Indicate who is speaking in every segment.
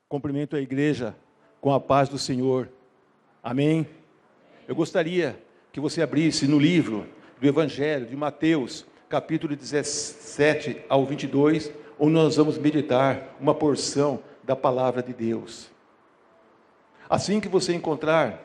Speaker 1: Cumprimento a igreja com a paz do Senhor. Amém? Eu gostaria que você abrisse no livro do Evangelho de Mateus, capítulo 17 ao 22, onde nós vamos meditar uma porção da palavra de Deus. Assim que você encontrar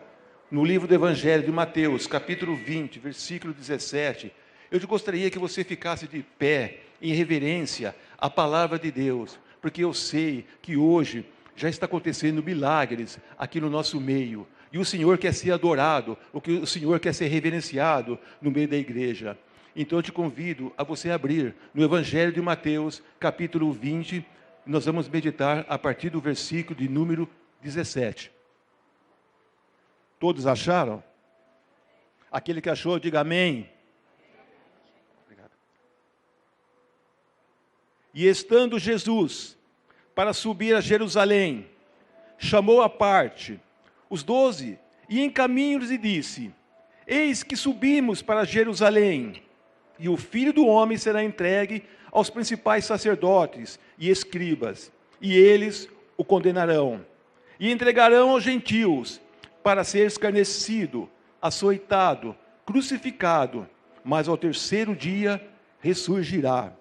Speaker 1: no livro do Evangelho de Mateus, capítulo 20, versículo 17, eu gostaria que você ficasse de pé em reverência à palavra de Deus, porque eu sei que hoje já está acontecendo milagres aqui no nosso meio, e o Senhor quer ser adorado, o Senhor quer ser reverenciado no meio da igreja. Então eu te convido a você abrir no Evangelho de Mateus, capítulo 20, nós vamos meditar a partir do versículo de número 17. Todos acharam? Aquele que achou, diga amém. Obrigado. E estando Jesus para subir a Jerusalém, chamou à parte os 12 e em caminho lhes disse: eis que subimos para Jerusalém, e o Filho do Homem será entregue aos principais sacerdotes e escribas, e eles o condenarão, e entregarão aos gentios, para ser escarnecido, açoitado, crucificado, mas ao terceiro dia ressurgirá.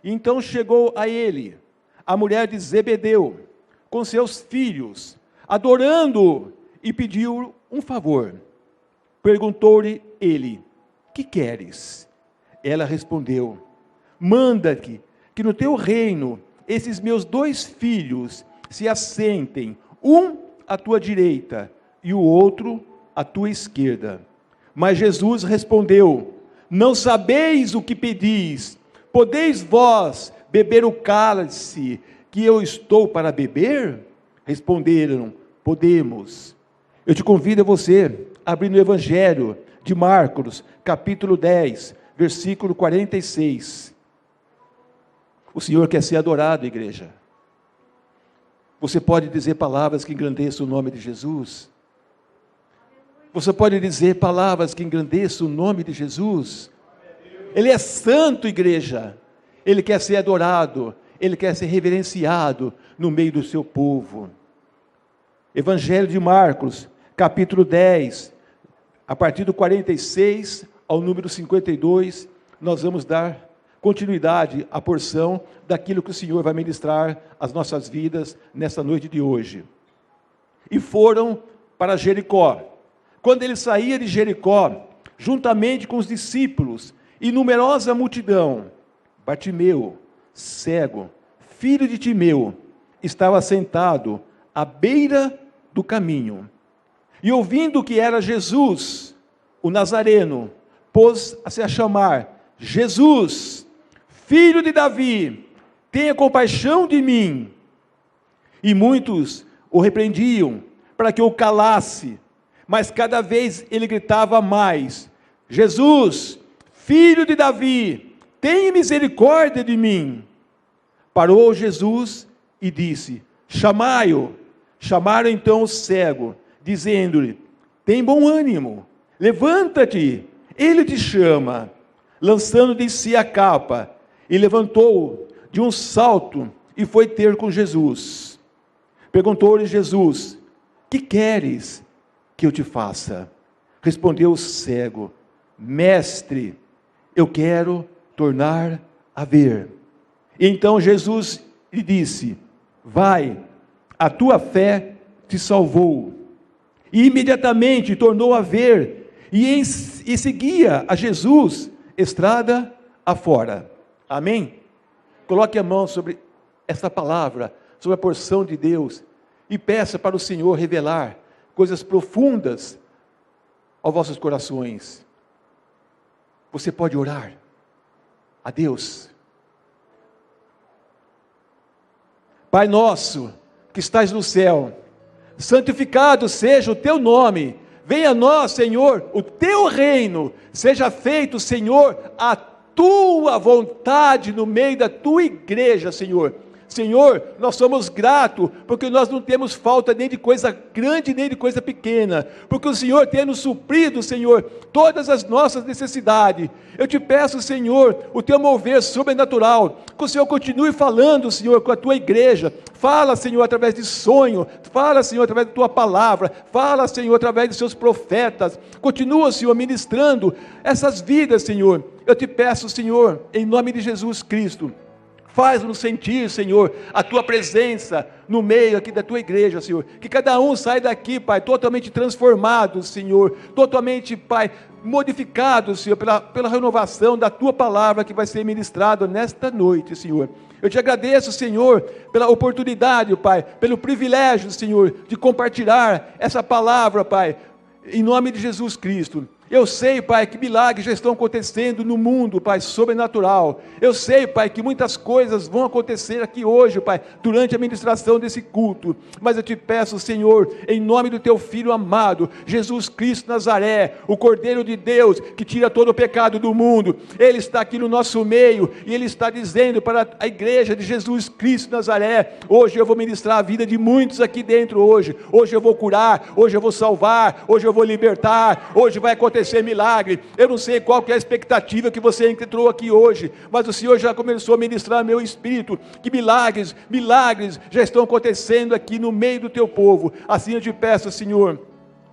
Speaker 1: E então chegou a ele a mulher de Zebedeu, com seus filhos, adorando-o, e pediu um favor. Perguntou-lhe ele: que queres? Ela respondeu: manda-te que no teu reino esses meus 2 filhos se assentem, um à tua direita e o outro à tua esquerda. Mas Jesus respondeu: não sabeis o que pedis. Podeis vós beber o cálice que eu estou para beber? Responderam: podemos. Eu te convido a você abrir no Evangelho de Marcos, capítulo 10, versículo 46. O Senhor quer ser adorado, igreja. Você pode dizer palavras que engrandeçam o nome de Jesus? Você pode dizer palavras que engrandeçam o nome de Jesus? Ele é santo, igreja. Ele quer ser adorado, ele quer ser reverenciado no meio do seu povo. Evangelho de Marcos, capítulo 10, a partir do 46 ao número 52, nós vamos dar continuidade à porção daquilo que o Senhor vai ministrar às nossas vidas nessa noite de hoje. E foram para Jericó. Quando ele saía de Jericó, juntamente com os discípulos e numerosa multidão, Bartimeu, cego, filho de Timeu, estava sentado à beira do caminho. E ouvindo que era Jesus, o Nazareno, pôs-se a chamar: Jesus, filho de Davi, tenha compaixão de mim. E muitos o repreendiam para que o calasse, mas cada vez ele gritava mais: Jesus, filho de Davi, tenha misericórdia de mim. Parou Jesus e disse: chamai-o. Chamaram então o cego, dizendo-lhe: tem bom ânimo, levanta-te, ele te chama. Lançando de si a capa, e levantou de um salto e foi ter com Jesus. Perguntou-lhe Jesus: que queres que eu te faça? Respondeu o cego: mestre, eu quero tornar a ver. E então Jesus lhe disse: vai, a tua fé te salvou. E imediatamente tornou a ver, e seguia a Jesus estrada afora. Amém? Coloque a mão sobre essa palavra, sobre a porção de Deus, e peça para o Senhor revelar coisas profundas aos vossos corações. Você pode orar a Deus. Pai nosso, que estás no céu, santificado seja o teu nome, venha a nós, Senhor, o teu reino, seja feito, Senhor, a tua vontade no meio da tua igreja, Senhor. Senhor, nós somos gratos, porque nós não temos falta nem de coisa grande, nem de coisa pequena, porque o Senhor tem nos suprido, Senhor, todas as nossas necessidades. Eu te peço, Senhor, o teu mover sobrenatural, que o Senhor continue falando, Senhor, com a tua igreja. Fala, Senhor, através de sonho, fala, Senhor, através da tua palavra, fala, Senhor, através dos seus profetas. Continua, Senhor, ministrando essas vidas, Senhor. Eu te peço, Senhor, em nome de Jesus Cristo, faz-nos sentir, Senhor, a tua presença no meio aqui da tua igreja, Senhor. Que cada um saia daqui, Pai, totalmente transformado, Senhor. Totalmente, Pai, modificado, Senhor, pela renovação da tua palavra que vai ser ministrada nesta noite, Senhor. Eu te agradeço, Senhor, pela oportunidade, Pai, pelo privilégio, Senhor, de compartilhar essa palavra, Pai, em nome de Jesus Cristo. Eu sei, Pai, que milagres já estão acontecendo no mundo, Pai, sobrenatural. Eu sei, Pai, que muitas coisas vão acontecer aqui hoje, Pai, durante a ministração desse culto. Mas eu te peço, Senhor, em nome do teu Filho amado, Jesus Cristo Nazaré, o Cordeiro de Deus, que tira todo o pecado do mundo. Ele está aqui no nosso meio e Ele está dizendo para a igreja de Jesus Cristo Nazaré: hoje eu vou ministrar a vida de muitos aqui dentro hoje. Hoje eu vou curar, hoje eu vou salvar, hoje eu vou libertar, hoje vai acontecer milagre. Eu não sei qual que é a expectativa que você entrou aqui hoje, mas o Senhor já começou a ministrar meu espírito, que milagres já estão acontecendo aqui no meio do teu povo. Assim eu te peço, Senhor,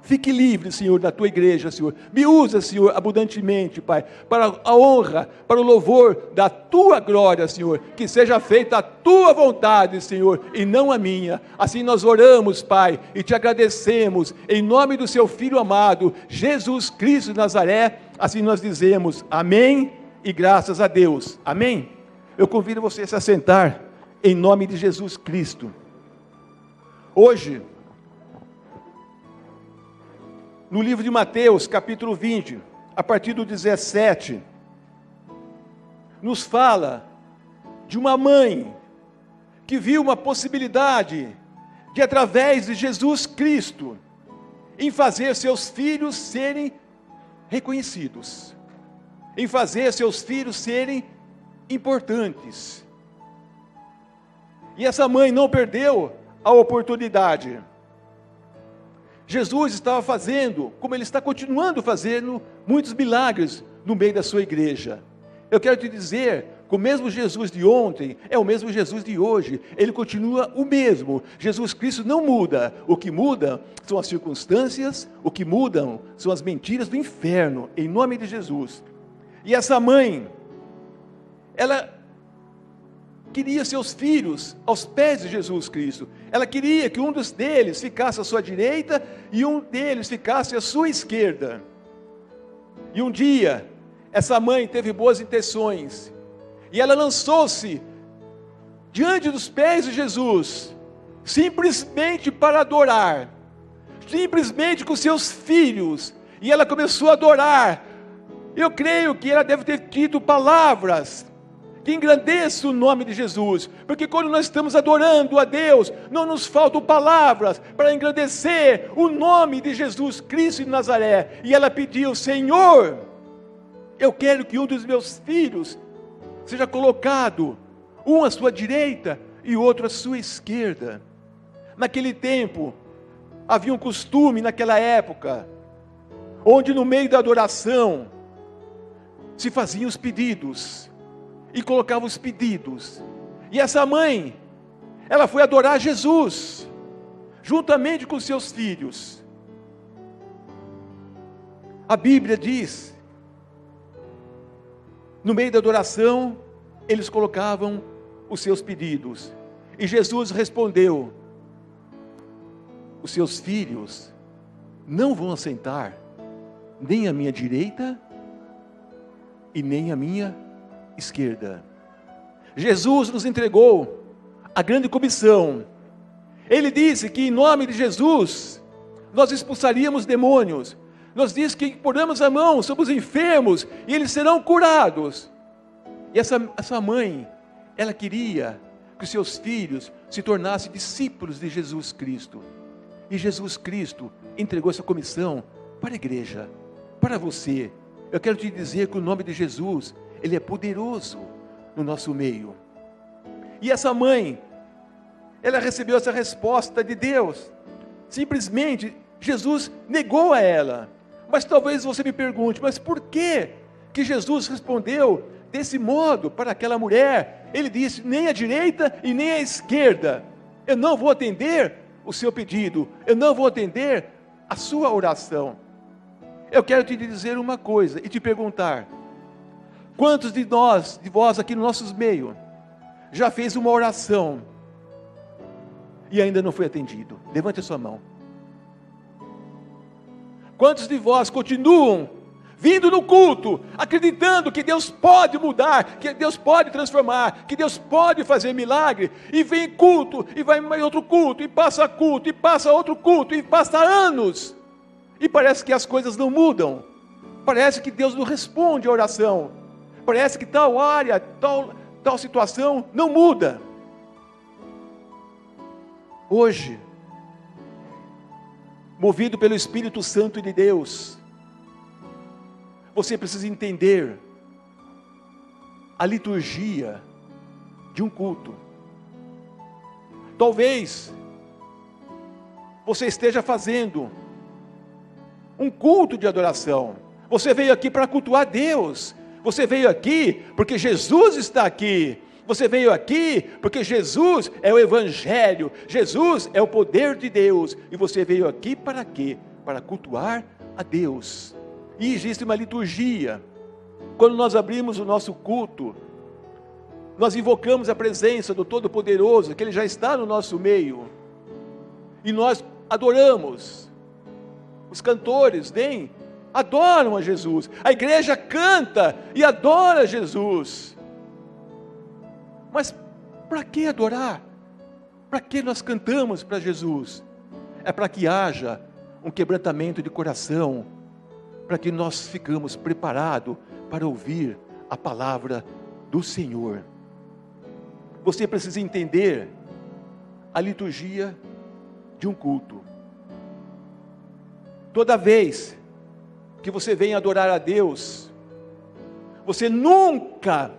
Speaker 1: fique livre, Senhor, da tua igreja, Senhor. Me usa, Senhor, abundantemente, Pai, para a honra, para o louvor da tua glória, Senhor. Que seja feita a tua vontade, Senhor, e não a minha. Assim nós oramos, Pai, e te agradecemos, em nome do seu Filho amado, Jesus Cristo de Nazaré. Assim nós dizemos amém e graças a Deus. Amém? Eu convido você a se assentar, em nome de Jesus Cristo. Hoje, no livro de Mateus, capítulo 20, a partir do 17, nos fala de uma mãe que viu uma possibilidade de, através de Jesus Cristo, em fazer seus filhos serem reconhecidos, em fazer seus filhos serem importantes. E essa mãe não perdeu a oportunidade. Jesus estava fazendo, como Ele está continuando fazendo, muitos milagres no meio da sua igreja. Eu quero te dizer que o mesmo Jesus de ontem é o mesmo Jesus de hoje. Ele continua o mesmo. Jesus Cristo não muda. O que muda são as circunstâncias, o que mudam são as mentiras do inferno, em nome de Jesus. E essa mãe, ela queria seus filhos aos pés de Jesus Cristo. Ela queria que um deles ficasse à sua direita e um deles ficasse à sua esquerda. E um dia, essa mãe teve boas intenções, e ela lançou-se diante dos pés de Jesus, simplesmente para adorar, simplesmente com seus filhos, e ela começou a adorar. Eu creio que ela deve ter tido palavras que engrandeça o nome de Jesus, porque quando nós estamos adorando a Deus, não nos faltam palavras para engrandecer o nome de Jesus Cristo de Nazaré. E ela pediu: Senhor, eu quero que um dos meus filhos seja colocado, um à sua direita e outro à sua esquerda. Naquele tempo, havia um costume naquela época, onde no meio da adoração, se faziam os pedidos, e colocava os pedidos. E essa mãe, ela foi adorar Jesus, juntamente com seus filhos. A Bíblia diz, no meio da adoração, eles colocavam os seus pedidos. E Jesus respondeu: os seus filhos não vão assentar nem à minha direita e nem à minha esquerda. Jesus nos entregou a grande comissão. Ele disse que em nome de Jesus nós expulsaríamos demônios. Nos diz que poremos a mão sobre os enfermos e eles serão curados. E essa mãe, ela queria que os seus filhos se tornassem discípulos de Jesus Cristo. E Jesus Cristo entregou essa comissão para a igreja, para você. Eu quero te dizer que o nome de Jesus, Ele é poderoso no nosso meio. E essa mãe, ela recebeu essa resposta de Deus. Simplesmente, Jesus negou a ela. Mas talvez você me pergunte, mas por que Jesus respondeu desse modo para aquela mulher? Ele disse, nem à direita e nem à esquerda. Eu não vou atender o seu pedido, eu não vou atender a sua oração. Eu quero te dizer uma coisa e te perguntar, quantos de vós aqui no nosso meio, já fez uma oração e ainda não foi atendido? Levante a sua mão. Quantos de vós continuam vindo no culto, acreditando que Deus pode mudar, que Deus pode transformar, que Deus pode fazer milagre, e vem culto, e vai mais outro culto, e passa outro culto, e passa anos, e parece que as coisas não mudam, parece que Deus não responde a oração, parece que tal área, tal situação não muda. Hoje, movido pelo Espírito Santo de Deus, você precisa entender a liturgia de um culto. Talvez você esteja fazendo um culto de adoração. Você veio aqui para cultuar Deus. Você veio aqui porque Jesus está aqui. Você veio aqui porque Jesus é o Evangelho. Jesus é o poder de Deus. E você veio aqui para quê? Para cultuar a Deus. E existe uma liturgia. Quando nós abrimos o nosso culto, nós invocamos a presença do Todo-Poderoso, que Ele já está no nosso meio. E nós adoramos. Os cantores adoram a Jesus. A igreja canta e adora Jesus. Mas para que adorar? Para que nós cantamos para Jesus? É para que haja um quebrantamento de coração, para que nós ficamos preparados para ouvir a palavra do Senhor. Você precisa entender a liturgia de um culto. Toda vez que você vem adorar a Deus, você nunca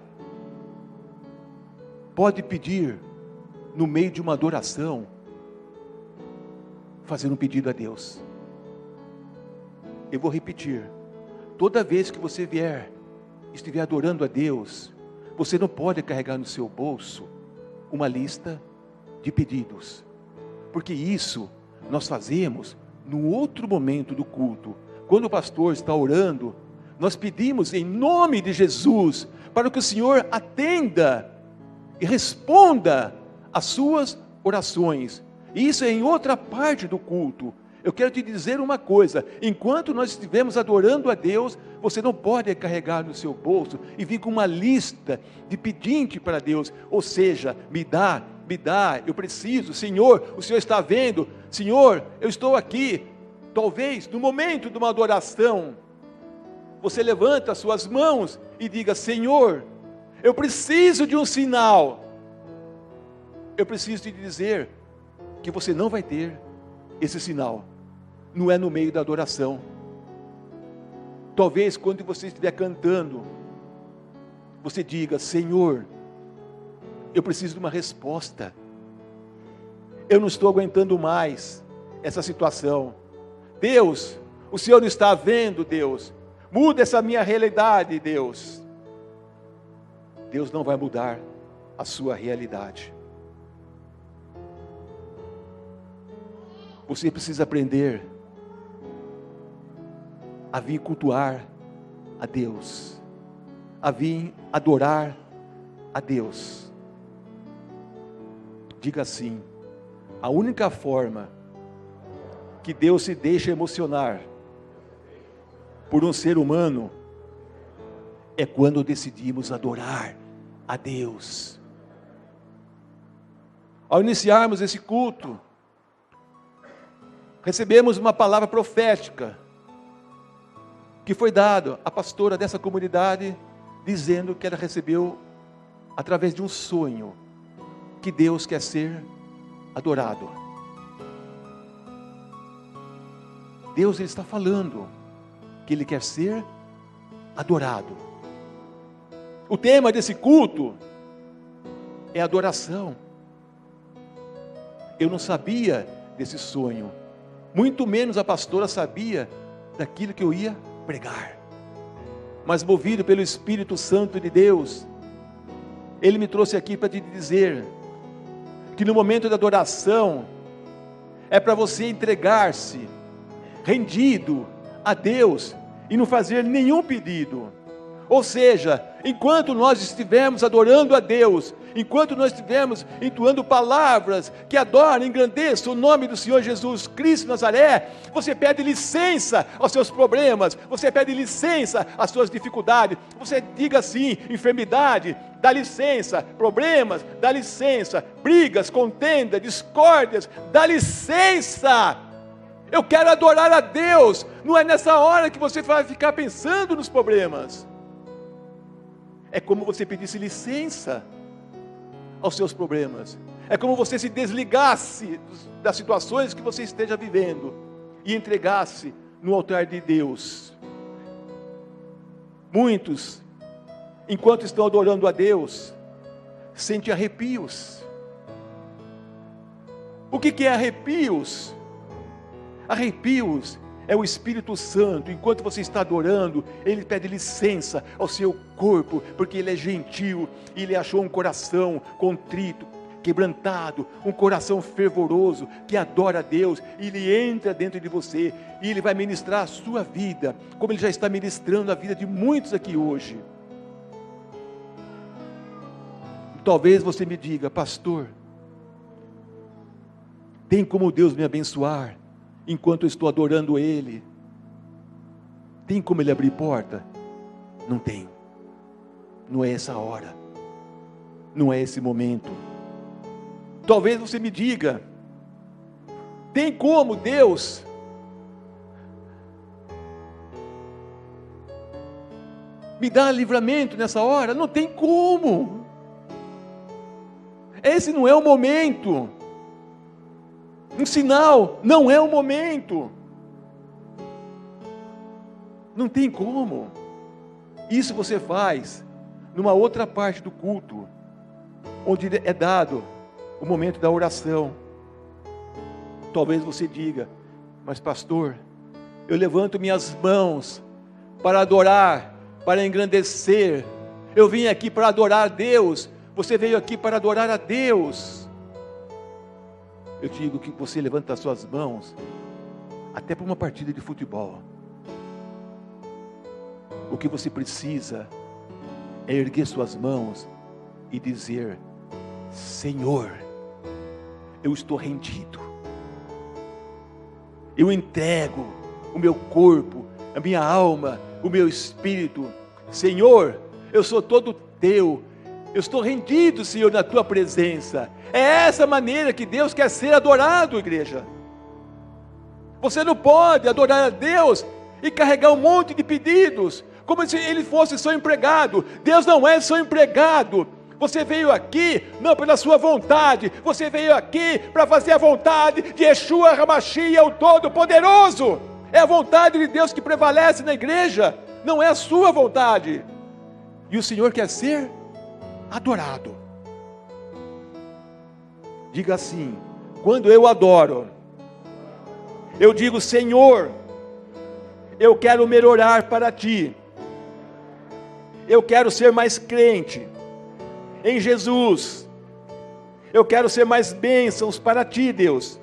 Speaker 1: pode pedir, no meio de uma adoração, fazer um pedido a Deus. Eu vou repetir, toda vez que você estiver adorando a Deus, você não pode carregar no seu bolso uma lista de pedidos, porque isso nós fazemos no outro momento do culto. Quando o pastor está orando, nós pedimos em nome de Jesus, para que o Senhor atenda e responda às suas orações. E isso é em outra parte do culto. Eu quero te dizer uma coisa, enquanto nós estivermos adorando a Deus, você não pode carregar no seu bolso e vir com uma lista de pedinte para Deus, ou seja, me dá, eu preciso, Senhor, o Senhor está vendo, Senhor, eu estou aqui. Talvez no momento de uma adoração, você levanta as suas mãos e diga, Senhor, eu preciso de um sinal. Eu preciso te dizer que você não vai ter esse sinal. Não é no meio da adoração. Talvez quando você estiver cantando, você diga, Senhor, eu preciso de uma resposta. Eu não estou aguentando mais essa situação. Deus, o Senhor não está vendo, Deus. Muda essa minha realidade, Deus. Deus não vai mudar a sua realidade. Você precisa aprender a vir cultuar a Deus, a vir adorar a Deus. Diga assim, a única forma que Deus se deixa emocionar por um ser humano é quando decidimos adorar a Deus. Ao iniciarmos esse culto, recebemos uma palavra profética que foi dada à pastora dessa comunidade, dizendo que ela recebeu através de um sonho que Deus quer ser adorado. Deus, Ele está falando que Ele quer ser adorado. O tema desse culto é adoração. Eu não sabia desse sonho, muito menos a pastora sabia daquilo que eu ia pregar. Mas movido pelo Espírito Santo de Deus, Ele me trouxe aqui para te dizer que no momento da adoração é para você entregar-se rendido a Deus e não fazer nenhum pedido. Ou seja, enquanto nós estivermos adorando a Deus, enquanto nós estivermos entoando palavras que adoram e engrandeçam o nome do Senhor Jesus Cristo de Nazaré, você pede licença aos seus problemas, você pede licença às suas dificuldades, você diga assim: enfermidade, dá licença; problemas, dá licença; brigas, contenda, discórdias, dá licença. Eu quero adorar a Deus. Não é nessa hora que você vai ficar pensando nos problemas. É como você pedisse licença aos seus problemas. É como você se desligasse das situações que você esteja vivendo e entregasse no altar de Deus. Muitos, enquanto estão adorando a Deus, sentem arrepios. O que é arrepios? Arrepios é o Espírito Santo. Enquanto você está adorando, Ele pede licença ao seu corpo, porque Ele é gentil, e Ele achou um coração contrito, quebrantado, um coração fervoroso, que adora a Deus, e Ele entra dentro de você, e Ele vai ministrar a sua vida, como Ele já está ministrando a vida de muitos aqui hoje. Talvez você me diga: pastor, tem como Deus me abençoar enquanto eu estou adorando Ele? Tem como Ele abrir porta? Não tem. Não é essa hora, não é esse momento. Talvez você me diga: tem como Deus me dar livramento nessa hora? Não tem como. Esse não é o momento. Um sinal, não é o momento. Não tem como. Isso você faz numa outra parte do culto, onde é dado o momento da oração. Talvez você diga: mas pastor, eu levanto minhas mãos para adorar, para engrandecer. Eu vim aqui para adorar a Deus. Você veio aqui para adorar a Deus. Eu te digo que você levanta as suas mãos até para uma partida de futebol. O que você precisa é erguer suas mãos e dizer: Senhor, eu estou rendido. Eu entrego o meu corpo, a minha alma, o meu espírito. Senhor, eu sou todo teu. Eu estou rendido, Senhor, na tua presença. É essa maneira que Deus quer ser adorado, igreja. Você não pode adorar a Deus e carregar um monte de pedidos, como se Ele fosse seu empregado. Deus não é seu empregado. Você veio aqui não pela sua vontade, você veio aqui para fazer a vontade de Yeshua HaMashiach, o Todo-Poderoso. É a vontade de Deus que prevalece na igreja, não é a sua vontade. E o Senhor quer ser adorado. Diga assim: quando eu adoro, eu digo: Senhor, eu quero melhorar para Ti. Eu quero ser mais crente em Jesus. Eu quero ser mais bênçãos para Ti, Deus.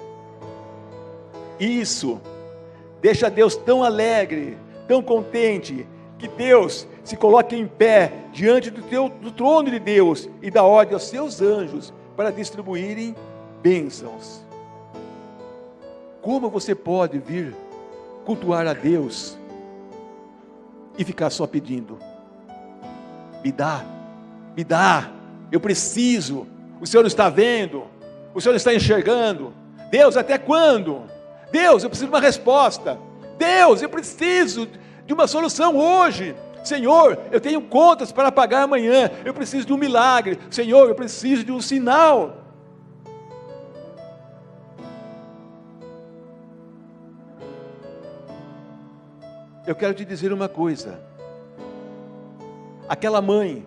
Speaker 1: Isso deixa Deus tão alegre, tão contente, que Deus se coloque em pé diante do trono de Deus e dá ordem aos seus anjos para distribuírem bênçãos. Como você pode vir cultuar a Deus e ficar só pedindo? Me dá, eu preciso. O Senhor não está vendo, o Senhor não está enxergando. Deus, até quando? Deus, eu preciso de uma resposta. Deus, eu preciso de uma solução hoje. Senhor, eu tenho contas para pagar amanhã, eu preciso de um milagre. Senhor, eu preciso de um sinal. Eu quero te dizer uma coisa. Aquela mãe,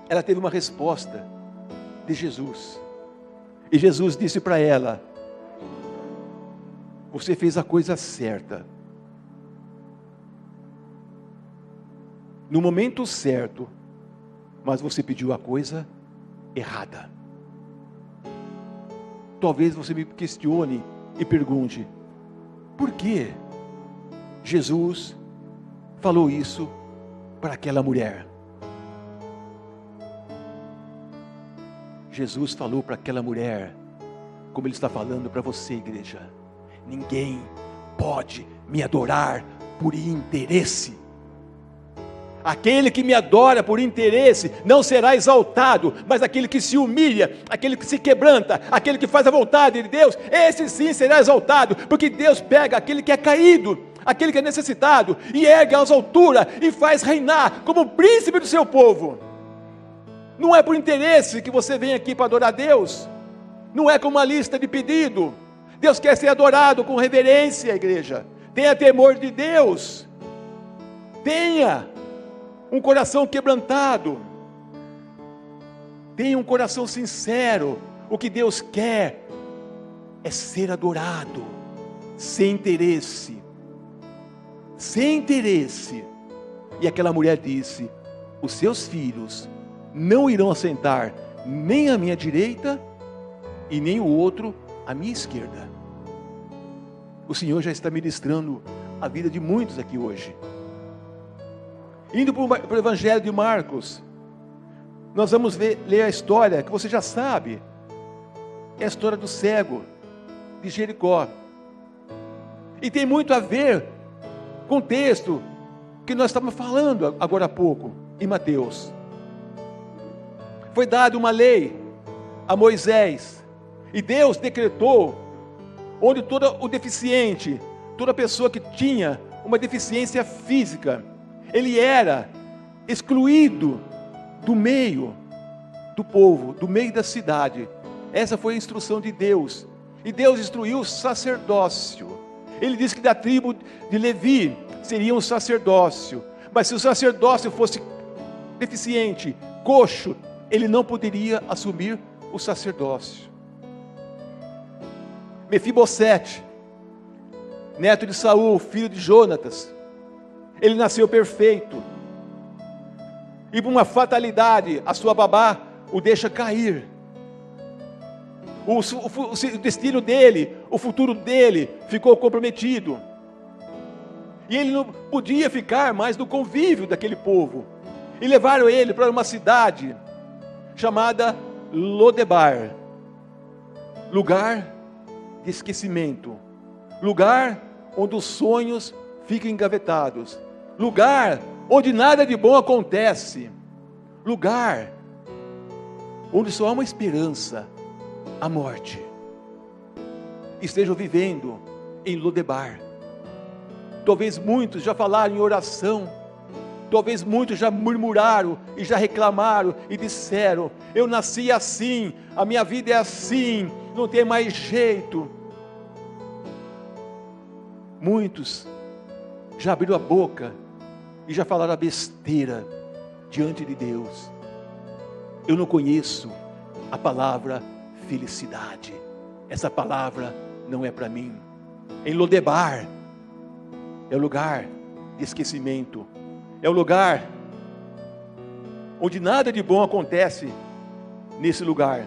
Speaker 1: ela teve uma resposta de Jesus. E Jesus disse para ela: você fez a coisa certa, no momento certo, mas você pediu a coisa errada. Talvez você me questione e pergunte: por que Jesus falou isso para aquela mulher? Jesus falou para aquela mulher, como Ele está falando para você, igreja: ninguém pode me adorar por interesse. Aquele que me adora por interesse não será exaltado, mas aquele que se humilha, aquele que se quebranta, aquele que faz a vontade de Deus, esse sim será exaltado, porque Deus pega aquele que é caído, aquele que é necessitado, e ergue às alturas, e faz reinar como príncipe do seu povo. Não é por interesse que você vem aqui para adorar Deus, não é com uma lista de pedido. Deus quer ser adorado com reverência, igreja. Tenha temor de Deus, tenha um coração quebrantado, tenha um coração sincero. O que Deus quer é ser adorado, sem interesse, sem interesse. E aquela mulher disse: os seus filhos não irão assentar nem à minha direita e nem o outro à minha esquerda. O Senhor já está ministrando a vida de muitos aqui hoje. Indo para o Evangelho de Marcos, nós vamos ler a história que você já sabe. É a história do cego de Jericó. E tem muito a ver com o texto que nós estávamos falando agora há pouco, em Mateus. Foi dada uma lei a Moisés, e Deus decretou, onde todo o deficiente, toda pessoa que tinha uma deficiência física, ele era excluído do meio do povo, do meio da cidade. Essa foi a instrução de Deus. E Deus instruiu o sacerdócio. Ele disse que da tribo de Levi seria um sacerdócio. Mas se o sacerdócio fosse deficiente, coxo, ele não poderia assumir o sacerdócio. Mefibosete, neto de Saul, filho de Jonatas, ele nasceu perfeito, e por uma fatalidade, a sua babá o deixa cair. O destino dele, o futuro dele, ficou comprometido, e ele não podia ficar mais no convívio daquele povo, e levaram ele para uma cidade chamada Lodebar, lugar de esquecimento, lugar onde os sonhos ficam engavetados, lugar onde nada de bom acontece, lugar onde só há uma esperança: a morte. Estejam vivendo em Lodebar. Talvez muitos já falaram em oração, talvez muitos já murmuraram e já reclamaram e disseram: eu nasci assim, a minha vida é assim, não tem mais jeito. Muitos já abriram a boca e já falaram a besteira diante de Deus. Eu não conheço a palavra felicidade, essa palavra não é para mim. Em Lodebar é o lugar de esquecimento, é o lugar onde nada de bom acontece nesse lugar.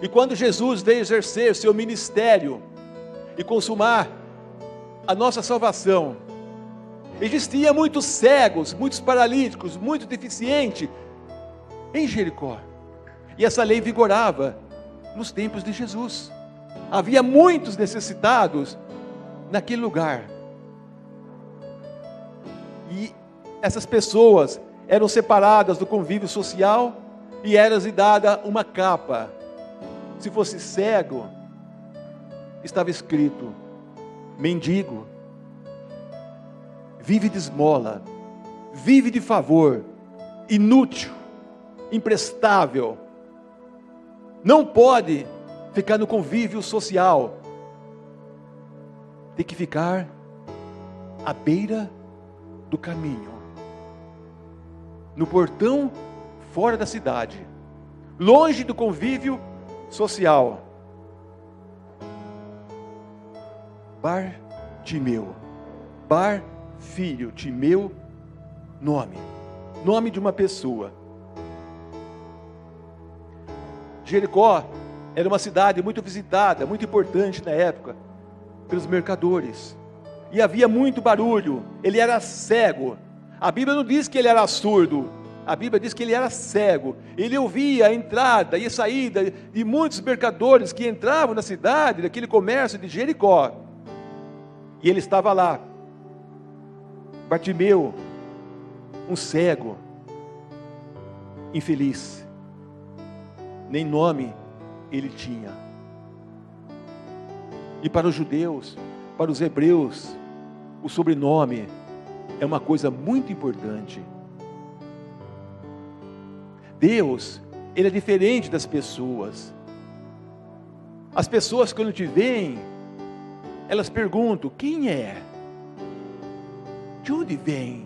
Speaker 1: E quando Jesus veio exercer seu ministério e consumar a nossa salvação, existia muitos cegos, muitos paralíticos, muitos deficientes em Jericó, e essa lei vigorava nos tempos de Jesus. Havia muitos necessitados naquele lugar, e essas pessoas eram separadas do convívio social e era-lhes dada uma capa. Se fosse cego, estava escrito: mendigo, vive de esmola, vive de favor, inútil, imprestável, não pode ficar no convívio social, tem que ficar à beira do caminho, no portão fora da cidade, longe do convívio social. Bartimeu. Bar, filho, Timeu, nome. Nome de uma pessoa. Jericó era uma cidade muito visitada, muito importante na época, pelos mercadores. E havia muito barulho. Ele era cego. A Bíblia não diz que ele era surdo. A Bíblia diz que ele era cego. Ele ouvia a entrada e a saída de muitos mercadores que entravam na cidade, daquele comércio de Jericó. E ele estava lá. Bartimeu, um cego, infeliz. Nem nome ele tinha. E para os judeus, para os hebreus, o sobrenome é uma coisa muito importante. Deus, Ele é diferente das pessoas. As pessoas, quando te veem, elas perguntam: quem é? De onde vem?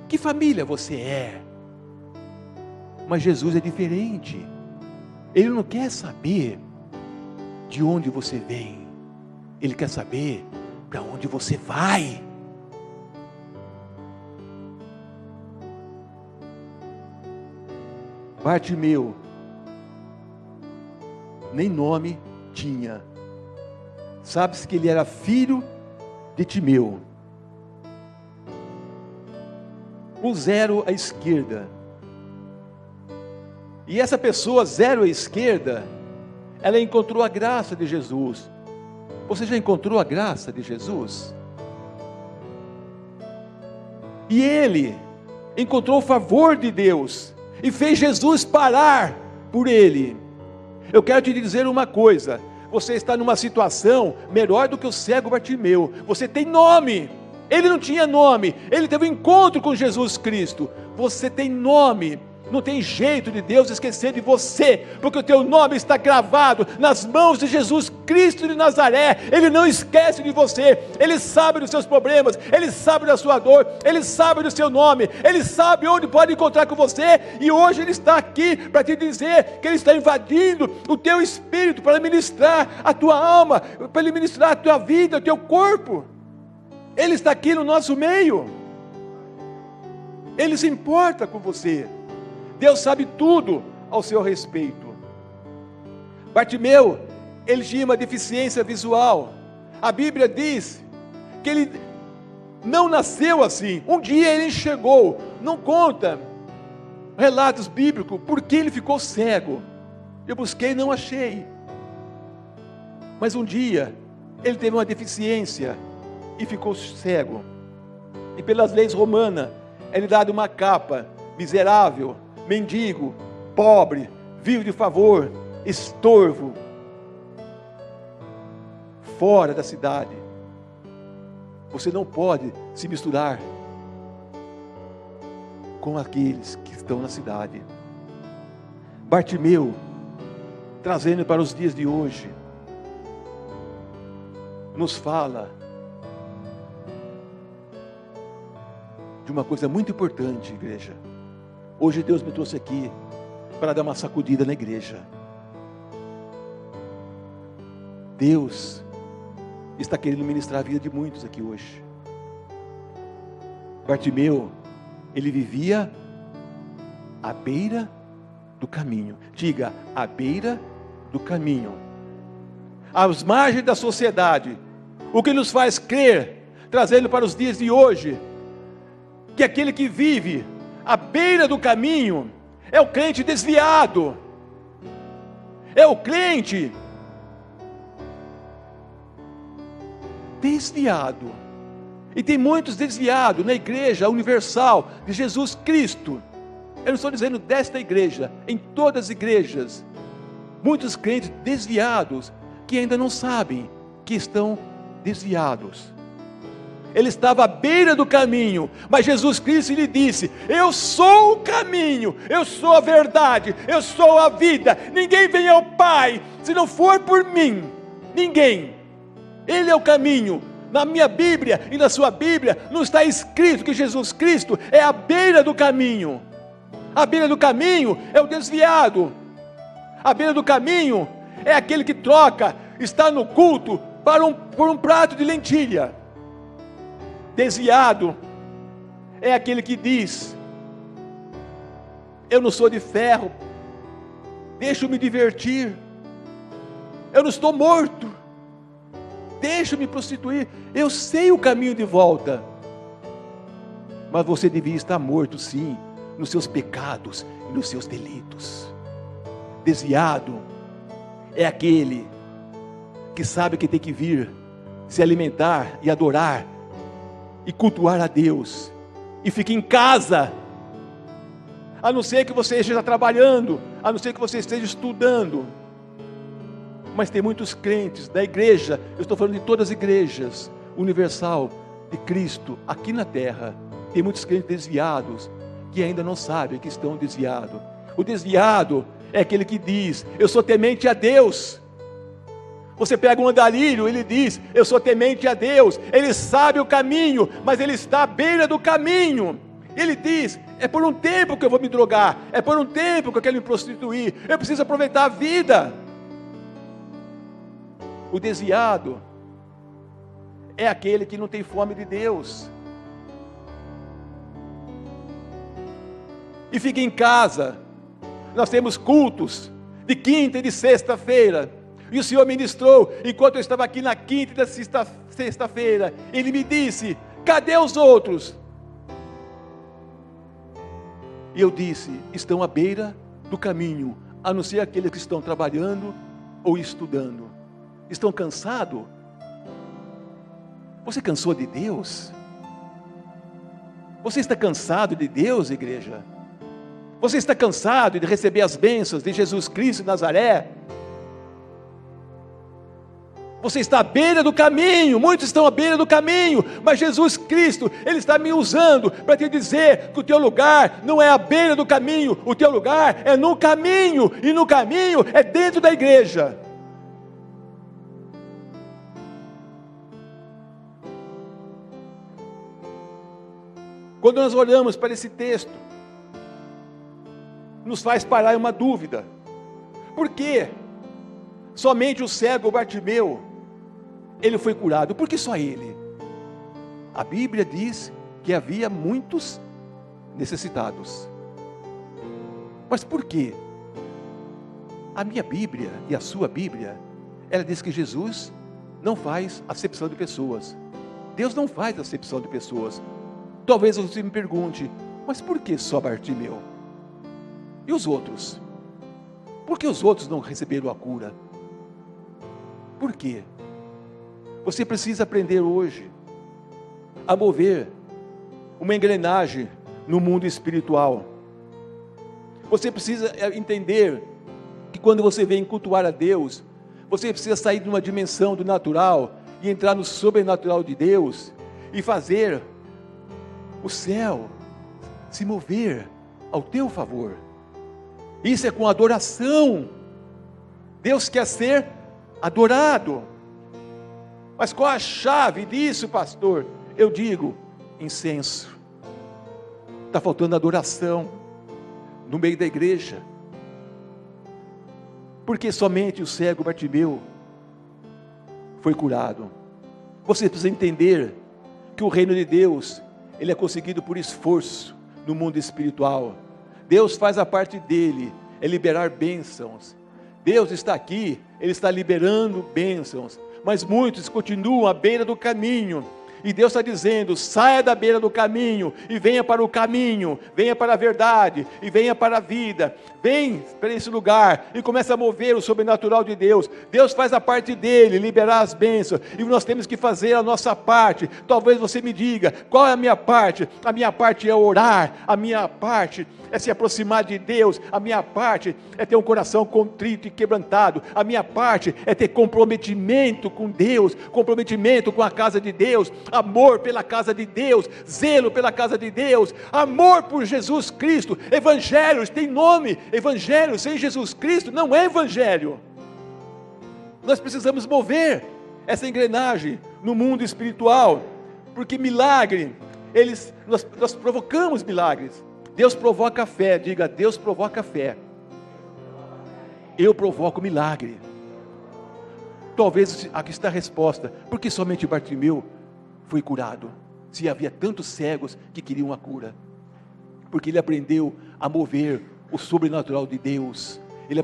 Speaker 1: Que família você é? Mas Jesus é diferente. Ele não quer saber de onde você vem. Ele quer saber para onde você vai. Bartimeu nem nome tinha. Sabe-se que ele era filho de Timeu. O zero à esquerda. E essa pessoa zero à esquerda, ela encontrou a graça de Jesus. Você já encontrou a graça de Jesus? E ele encontrou o favor de Deus e fez Jesus parar por ele. Eu quero te dizer uma coisa: você está numa situação melhor do que o cego Bartimeu. Você tem nome. Ele não tinha nome. Ele teve um encontro com Jesus Cristo. Você tem nome. Não tem jeito de Deus esquecer de você, porque o teu nome está gravado nas mãos de Jesus Cristo de Nazaré. Ele não esquece de você. Ele sabe dos seus problemas, Ele sabe da sua dor, Ele sabe do seu nome, Ele sabe onde pode encontrar com você. E hoje Ele está aqui para te dizer que Ele está invadindo o teu espírito para ministrar a tua alma, para ministrar a tua vida, o teu corpo. Ele está aqui no nosso meio. Ele se importa com você. Deus sabe tudo ao seu respeito. Bartimeu, ele tinha uma deficiência visual. A Bíblia diz que ele não nasceu assim. Um dia ele chegou. Não conta relatos bíblicos porque ele ficou cego. Eu busquei e não achei. Mas um dia ele teve uma deficiência e ficou cego. E pelas leis romanas, é dado uma capa, miserável, mendigo, pobre, vivo de favor, estorvo, fora da cidade. Você não pode se misturar com aqueles que estão na cidade. Bartimeu, trazendo para os dias de hoje, nos fala de uma coisa muito importante, igreja. Hoje Deus me trouxe aqui para dar uma sacudida na igreja. Deus está querendo ministrar a vida de muitos aqui hoje. Bartimeu, ele vivia à beira do caminho. Diga, à beira do caminho. Às margens da sociedade. O que nos faz crer, trazendo para os dias de hoje, que aquele que vive à beira do caminho é o crente desviado, é o crente desviado. E tem muitos desviados na igreja universal de Jesus Cristo. Eu não estou dizendo desta igreja, em todas as igrejas, muitos crentes desviados que ainda não sabem que estão desviados. Ele estava à beira do caminho, mas Jesus Cristo lhe disse: eu sou o caminho, eu sou a verdade, eu sou a vida. Ninguém vem ao Pai se não for por mim. Ninguém. Ele é o caminho. Na minha Bíblia e na sua Bíblia não está escrito que Jesus Cristo é a beira do caminho. A beira do caminho é o desviado. A beira do caminho é aquele que troca, está no culto por um prato de lentilha. Desviado é aquele que diz: eu não sou de ferro, deixa eu me divertir, eu não estou morto, deixa eu me prostituir, eu sei o caminho de volta. Mas você devia estar morto sim, nos seus pecados e nos seus delitos. Desviado é aquele que sabe que tem que vir se alimentar e adorar e cultuar a Deus, e fica em casa, a não ser que você esteja trabalhando, a não ser que você esteja estudando. Mas tem muitos crentes da igreja, eu estou falando de todas as igrejas universal de Cristo aqui na terra, tem muitos crentes desviados que ainda não sabem que estão desviados. O desviado é aquele que diz: eu sou temente a Deus. Você pega um andarilho, ele diz: eu sou temente a Deus. Ele sabe o caminho, mas ele está à beira do caminho. Ele diz: é por um tempo que eu vou me drogar, é por um tempo que eu quero me prostituir, eu preciso aproveitar a vida. O desviado é aquele que não tem fome de Deus e fica em casa. Nós temos cultos de quinta e de sexta-feira, e o Senhor ministrou, enquanto eu estava aqui na quinta e na sexta-feira, Ele me disse: cadê os outros? E eu disse: estão à beira do caminho, a não ser aqueles que estão trabalhando ou estudando. Estão cansados? Você cansou de Deus? Você está cansado de Deus, igreja? Você está cansado de receber as bênçãos de Jesus Cristo de Nazaré? Você está à beira do caminho, muitos estão à beira do caminho, mas Jesus Cristo, Ele está me usando para te dizer que o teu lugar não é à beira do caminho, o teu lugar é no caminho, e no caminho é dentro da igreja. Quando nós olhamos para esse texto, nos faz parar uma dúvida: por que somente o cego Bartimeu, ele foi curado? Por que só ele? A Bíblia diz que havia muitos necessitados. Mas por quê? A minha Bíblia e a sua Bíblia, ela diz que Jesus não faz acepção de pessoas. Deus não faz acepção de pessoas. Talvez você me pergunte: mas por que só Bartimeu? E os outros? Por que os outros não receberam a cura? Por quê? Você precisa aprender hoje a mover uma engrenagem no mundo espiritual. Você precisa entender que quando você vem cultuar a Deus, você precisa sair de uma dimensão do natural e entrar no sobrenatural de Deus e fazer o céu se mover ao teu favor. Isso é com adoração. Deus quer ser adorado. Mas qual a chave disso, pastor? Eu digo: incenso. Está faltando adoração no meio da igreja. Porque somente o cego Bartimeu foi curado. Você precisa entender que o reino de Deus, ele é conseguido por esforço no mundo espiritual. Deus faz a parte dele, é liberar bênçãos. Deus está aqui, Ele está liberando bênçãos, mas muitos continuam à beira do caminho, e Deus está dizendo: saia da beira do caminho, e venha para o caminho, venha para a verdade, e venha para a vida, vem para esse lugar, e começa a mover o sobrenatural de Deus. Deus faz a parte dele, liberar as bênçãos, e nós temos que fazer a nossa parte. Talvez você me diga: qual é a minha parte? A minha parte é orar, a minha parte é se aproximar de Deus, a minha parte é ter um coração contrito e quebrantado, a minha parte é ter comprometimento com Deus, comprometimento com a casa de Deus, amor pela casa de Deus, zelo pela casa de Deus, amor por Jesus Cristo. Evangelho tem nome, evangelho sem Jesus Cristo não é evangelho. Nós precisamos mover essa engrenagem no mundo espiritual, porque milagre, nós provocamos milagres. Deus provoca fé, diga: Deus provoca fé. Eu provoco milagre. Talvez aqui está a resposta. Por que somente Bartimeu foi curado? Se havia tantos cegos que queriam a cura. Porque ele aprendeu a mover o sobrenatural de Deus. Ele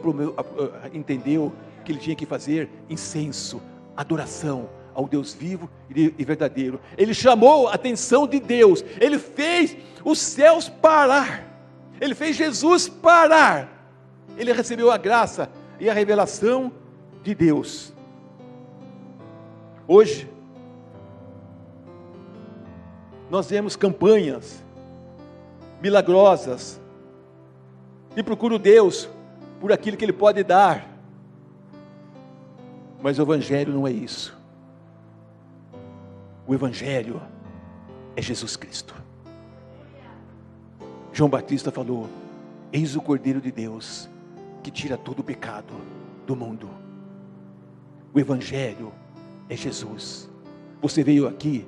Speaker 1: entendeu que ele tinha que fazer incenso, adoração ao Deus vivo e verdadeiro. Ele chamou a atenção de Deus. Ele fez os céus parar. Ele fez Jesus parar. Ele recebeu a graça e a revelação de Deus. Hoje, nós vemos campanhas milagrosas e procuro Deus por aquilo que Ele pode dar. Mas o Evangelho não é isso. O Evangelho é Jesus Cristo. João Batista falou: eis o Cordeiro de Deus, que tira todo o pecado do mundo. O Evangelho é Jesus. Você veio aqui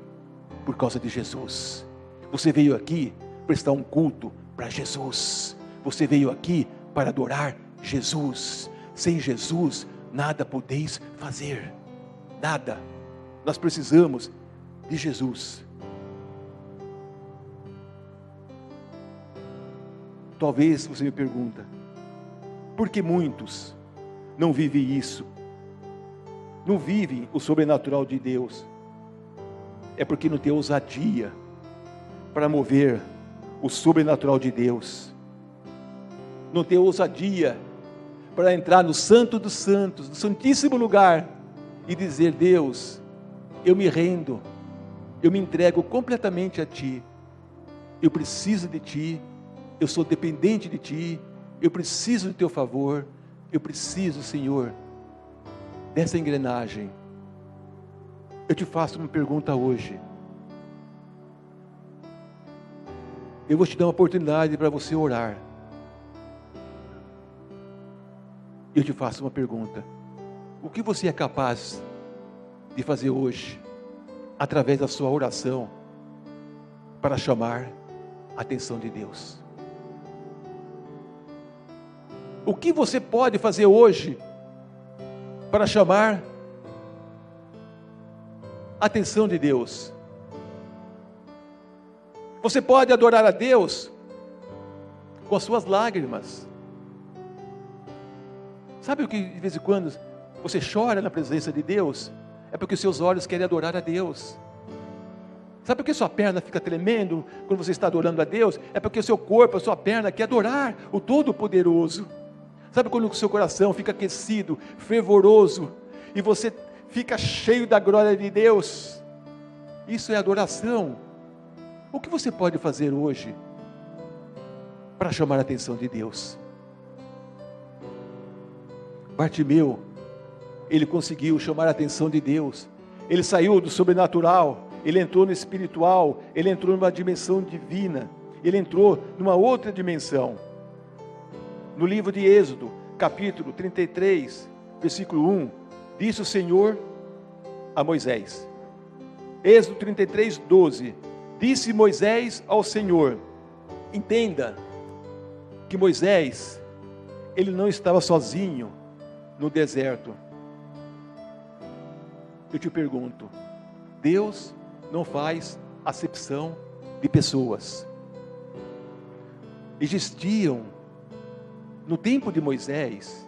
Speaker 1: por causa de Jesus. Você veio aqui prestar um culto para Jesus. Você veio aqui para adorar Jesus. Sem Jesus, nada podeis fazer. Nada. Nós precisamos de Jesus. Talvez você me pergunta: por que muitos não vivem isso? Não vivem o sobrenatural de Deus? É porque não tem ousadia para mover o sobrenatural de Deus. Não tem ousadia para entrar no Santo dos Santos, no Santíssimo Lugar, e dizer: Deus, eu me rendo, eu me entrego completamente a Ti, eu preciso de Ti, eu sou dependente de Ti, eu preciso do Teu favor, eu preciso, Senhor, dessa engrenagem. Eu te faço uma pergunta hoje. Eu vou te dar uma oportunidade para você orar. Eu te faço uma pergunta: o que você é capaz de fazer hoje, através da sua oração, para chamar a atenção de Deus? O que você pode fazer hoje para chamar a atenção de Deus? Você pode adorar a Deus com as suas lágrimas. Sabe o que de vez em quando você chora na presença de Deus? É porque os seus olhos querem adorar a Deus. Sabe por que sua perna fica tremendo quando você está adorando a Deus? É porque o seu corpo, a sua perna quer adorar o Todo-Poderoso. Sabe quando o seu coração fica aquecido, fervoroso, e você fica cheio da glória de Deus? Isso é adoração. O que você pode fazer hoje para chamar a atenção de Deus? Bartimeu, ele conseguiu chamar a atenção de Deus. Ele saiu do sobrenatural, ele entrou no espiritual, ele entrou numa dimensão divina, ele entrou numa outra dimensão. No livro de Êxodo, capítulo 33, versículo 1, disse o Senhor a Moisés. Êxodo 33, 12, disse Moisés ao Senhor. Entenda que Moisés, ele não estava sozinho no deserto. Eu te pergunto: Deus não faz acepção de pessoas. Existiam no tempo de Moisés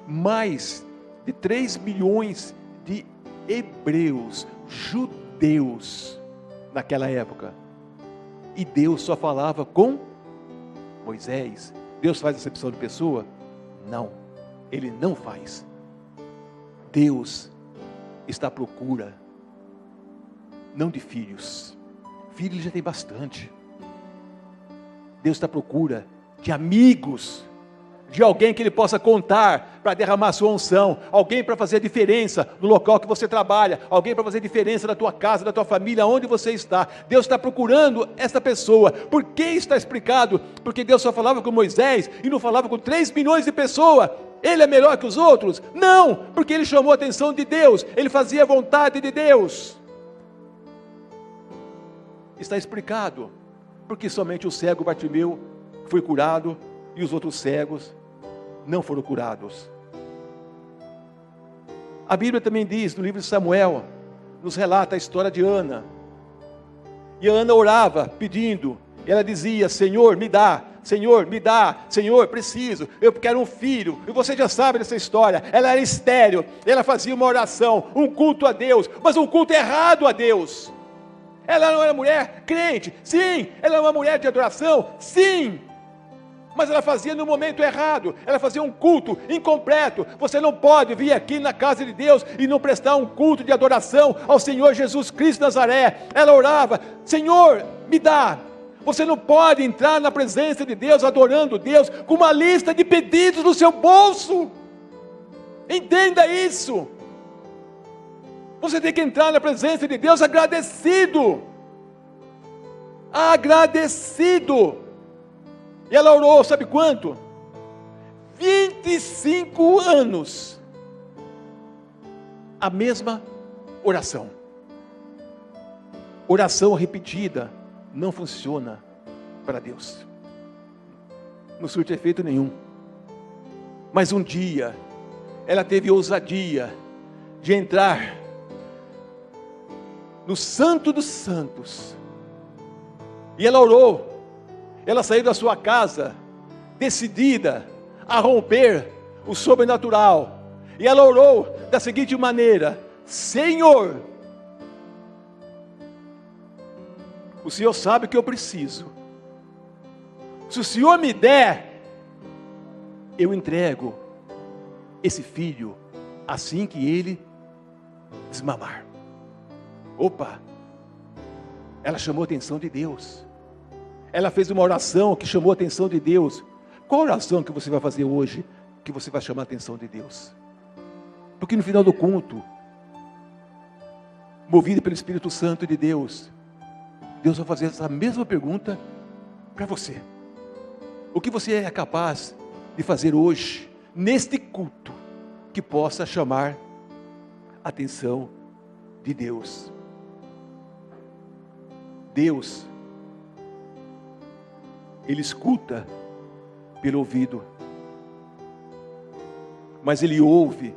Speaker 1: mais de 3 milhões de hebreus, judeus naquela época, e Deus só falava com Moisés. Deus faz acepção de pessoa? Não, Ele não faz. Deus está à procura não de filhos. Filhos Ele já tem bastante. Deus está à procura de amigos, de alguém que Ele possa contar para derramar a sua unção, alguém para fazer a diferença no local que você trabalha, alguém para fazer a diferença na tua casa, na tua família, onde você está. Deus está procurando essa pessoa. Por que está explicado? Porque Deus só falava com Moisés e não falava com 3 milhões de pessoas. Ele é melhor que os outros? Não, porque ele chamou a atenção de Deus, ele fazia a vontade de Deus. Está explicado, porque somente o cego Bartimeu foi curado e os outros cegos não foram curados. A Bíblia também diz, no livro de Samuel, nos relata a história de Ana. E a Ana orava, pedindo. Ela dizia: Senhor, me dá. Senhor, me dá. Senhor, preciso. Eu quero um filho. E você já sabe dessa história. Ela era estéril. Ela fazia uma oração, um culto a Deus. Mas um culto errado a Deus. Ela não era mulher crente. Sim. Ela era uma mulher de adoração. Sim. Mas ela fazia no momento errado. Ela fazia um culto incompleto. Você não pode vir aqui na casa de Deus e não prestar um culto de adoração ao Senhor Jesus Cristo de Nazaré. Ela orava: Senhor, me dá. Você não pode entrar na presença de Deus, adorando Deus, com uma lista de pedidos no seu bolso. Entenda isso. Você tem que entrar na presença de Deus agradecido. Agradecido. E ela orou, sabe quanto? 25 anos. A mesma oração. Oração repetida não funciona para Deus. Não surte efeito nenhum. Mas um dia, ela teve ousadia de entrar no Santo dos Santos. E ela orou. Ela saiu da sua casa, decidida a romper o sobrenatural. E ela orou da seguinte maneira: Senhor, o Senhor sabe o que eu preciso. Se o Senhor me der, eu entrego esse filho assim que ele desmamar. Opa! Ela chamou a atenção de Deus. Ela fez uma oração que chamou a atenção de Deus. Qual oração que você vai fazer hoje que você vai chamar a atenção de Deus? Porque no final do culto, movido pelo Espírito Santo de Deus, Deus vai fazer essa mesma pergunta para você. O que você é capaz de fazer hoje, neste culto, que possa chamar a atenção de Deus? Deus, Ele escuta pelo ouvido, mas Ele ouve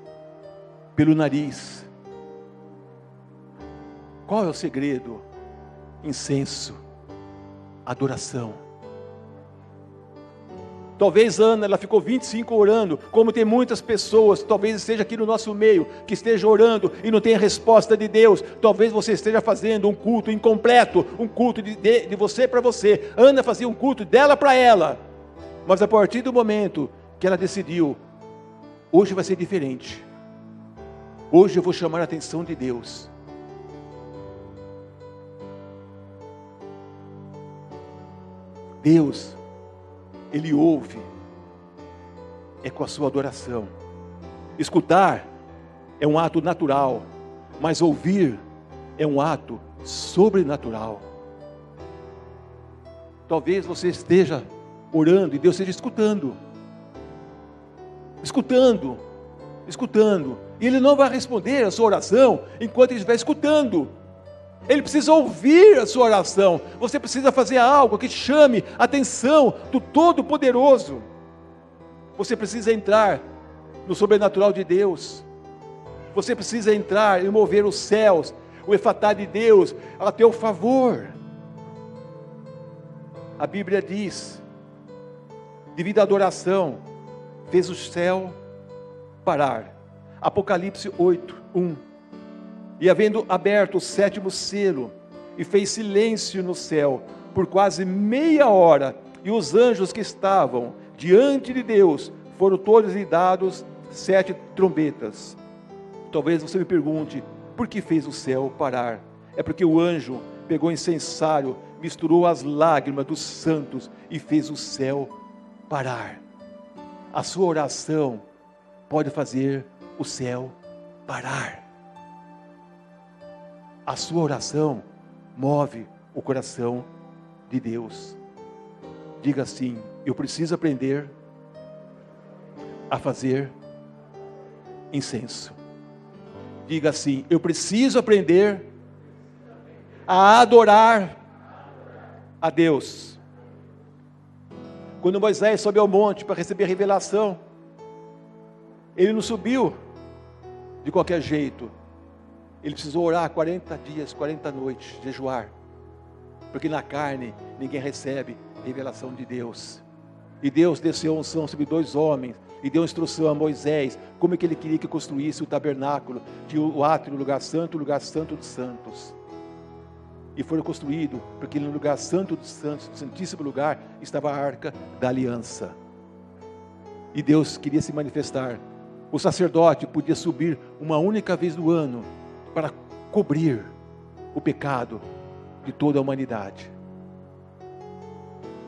Speaker 1: pelo nariz. Qual é o segredo? Incenso, adoração. Talvez Ana, ela ficou 25 orando, como tem muitas pessoas, talvez esteja aqui no nosso meio, que esteja orando e não tenha resposta de Deus. Talvez você esteja fazendo um culto incompleto, um culto de você para você. Ana fazia um culto dela para ela, mas a partir do momento que ela decidiu, hoje vai ser diferente, hoje eu vou chamar a atenção de Deus. Deus, Ele ouve, é com a sua adoração. Escutar é um ato natural, mas ouvir é um ato sobrenatural. Talvez você esteja orando e Deus esteja escutando. E Ele não vai responder a sua oração enquanto Ele estiver escutando. Ele precisa ouvir a sua oração. Você precisa fazer algo que chame a atenção do Todo-Poderoso. Você precisa entrar no sobrenatural de Deus. Você precisa entrar e mover os céus, o efatá de Deus a teu favor. A Bíblia diz, devido à adoração, fez o céu parar. Apocalipse 8:1. E havendo aberto o 7º selo, e fez silêncio no céu, por quase meia hora, e os anjos que estavam diante de Deus, foram todos lhe dados 7 trombetas. Talvez você me pergunte, por que fez o céu parar? É porque o anjo pegou incensário, misturou as lágrimas dos santos, e fez o céu parar. A sua oração pode fazer o céu parar. A sua oração move o coração de Deus. Diga assim: eu preciso aprender a fazer incenso. Diga assim: eu preciso aprender a adorar a Deus. Quando Moisés sobe ao monte para receber a revelação, ele não subiu de qualquer jeito. Ele precisou orar 40 dias, 40 noites, jejuar. Porque na carne ninguém recebe revelação de Deus. E Deus desceu a unção sobre 2 homens e deu instrução a Moisés como é que ele queria que construísse o tabernáculo, o átrio, o lugar santo dos santos. E foi construído porque no lugar santo dos santos, no santíssimo lugar, estava a arca da aliança. E Deus queria se manifestar. O sacerdote podia subir uma única vez no ano para cobrir o pecado de toda a humanidade.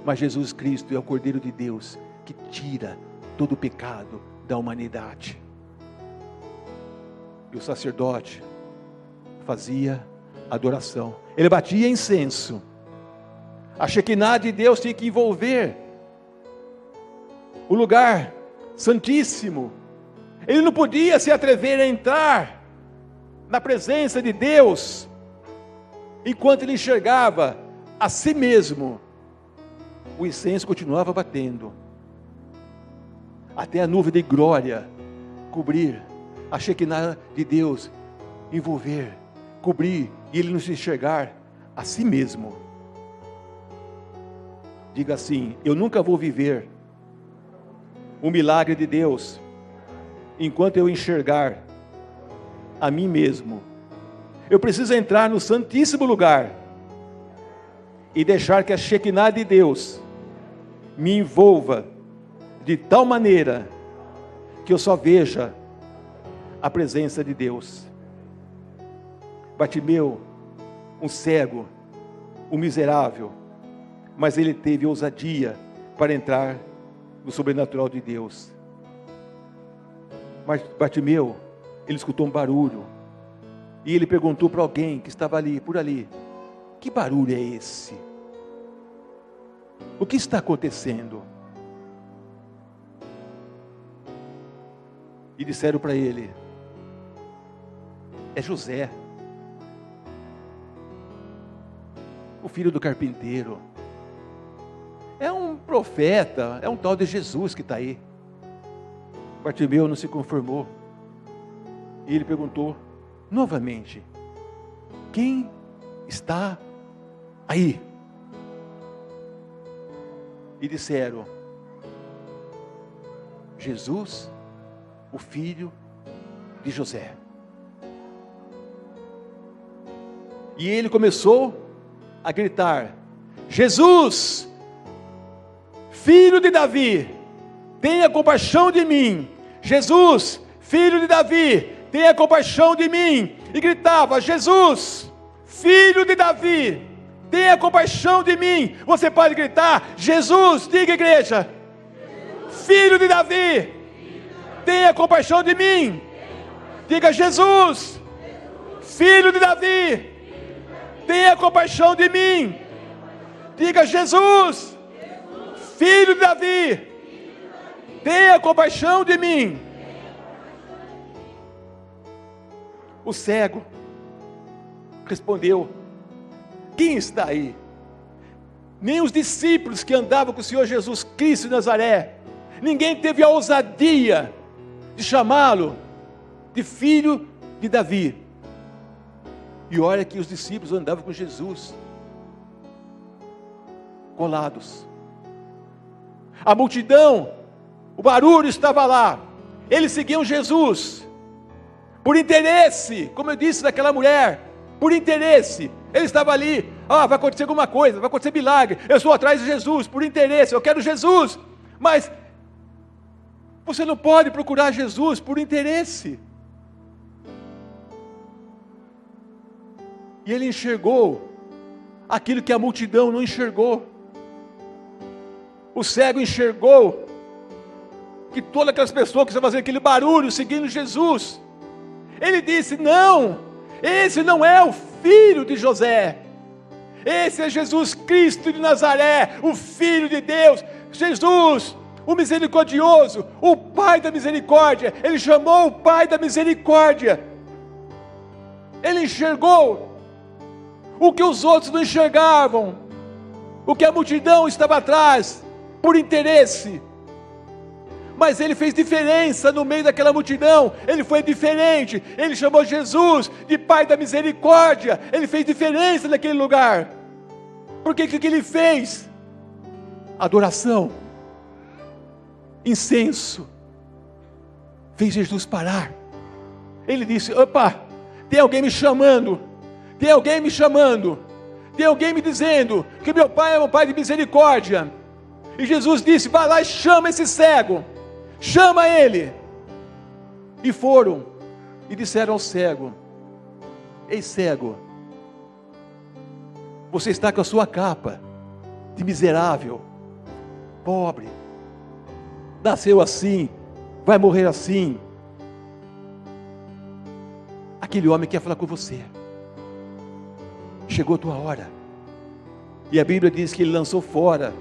Speaker 1: Mas Jesus Cristo é o Cordeiro de Deus que tira todo o pecado da humanidade. E o sacerdote fazia adoração. Ele batia incenso. A Shekinah de Deus tinha que envolver o lugar santíssimo. Ele não podia se atrever a entrar na presença de Deus enquanto ele enxergava a si mesmo. O incenso continuava batendo até a nuvem de glória cobrir, a Shekinah de Deus envolver, cobrir, e ele não se enxergar a si mesmo. Diga assim: eu nunca vou viver o milagre de Deus enquanto eu enxergar a mim mesmo. Eu preciso entrar no santíssimo lugar e deixar que a Shekinah de Deus me envolva de tal maneira que eu só veja a presença de Deus. Bartimeu, um cego, um miserável, mas ele teve ousadia para entrar no sobrenatural de Deus. Mas Bartimeu, ele escutou um barulho, e ele perguntou para alguém que estava ali, por ali: que barulho é esse? O que está acontecendo? E disseram para ele: é José, o filho do carpinteiro. É um profeta, é um tal de Jesus que está aí. Bartimeu não se conformou. E ele perguntou novamente: quem está aí? E disseram: Jesus, o filho de José. E ele começou a gritar: Jesus, filho de Davi, tenha compaixão de mim. Jesus, filho de Davi, tenha compaixão de mim. E gritava: Jesus, filho de Davi, tenha compaixão de mim. Você pode gritar: Jesus, diga igreja, filho de Davi, tenha compaixão de mim. Diga: Jesus, filho de Davi, tenha compaixão de mim. Diga: Jesus, filho de Davi, tenha compaixão de mim. O cego respondeu: quem está aí? Nem os discípulos que andavam com o Senhor Jesus Cristo de Nazaré, ninguém teve a ousadia de chamá-lo de filho de Davi. E olha que os discípulos andavam com Jesus colados. A multidão, o barulho estava lá. Eles seguiam Jesus por interesse, como eu disse daquela mulher, por interesse. Ele estava ali: vai acontecer alguma coisa, vai acontecer milagre, eu estou atrás de Jesus, por interesse, eu quero Jesus. Mas você não pode procurar Jesus por interesse. E ele enxergou aquilo que a multidão não enxergou. O cego enxergou que todas aquelas pessoas que estavam fazendo aquele barulho, seguindo Jesus, ele disse: não, esse não é o filho de José, esse é Jesus Cristo de Nazaré, o Filho de Deus, Jesus, o misericordioso, o Pai da misericórdia. Ele chamou o Pai da misericórdia. Ele enxergou o que os outros não enxergavam, o que a multidão estava atrás, por interesse. mas ele fez diferença no meio daquela multidão. Ele foi diferente, ele chamou Jesus de Pai da Misericórdia. Ele fez diferença naquele lugar. Porque o que ele fez? Adoração, incenso, fez Jesus parar. Ele disse: opa, tem alguém me chamando, tem alguém me chamando, tem alguém me dizendo que meu Pai é um Pai de misericórdia. E Jesus disse: vai lá e chama esse cego, chama ele. E foram e disseram ao cego: ei cego, você está com a sua capa de miserável, pobre, nasceu assim, vai morrer assim. Aquele homem quer falar com você. Chegou a tua hora. E a Bíblia diz que ele lançou fora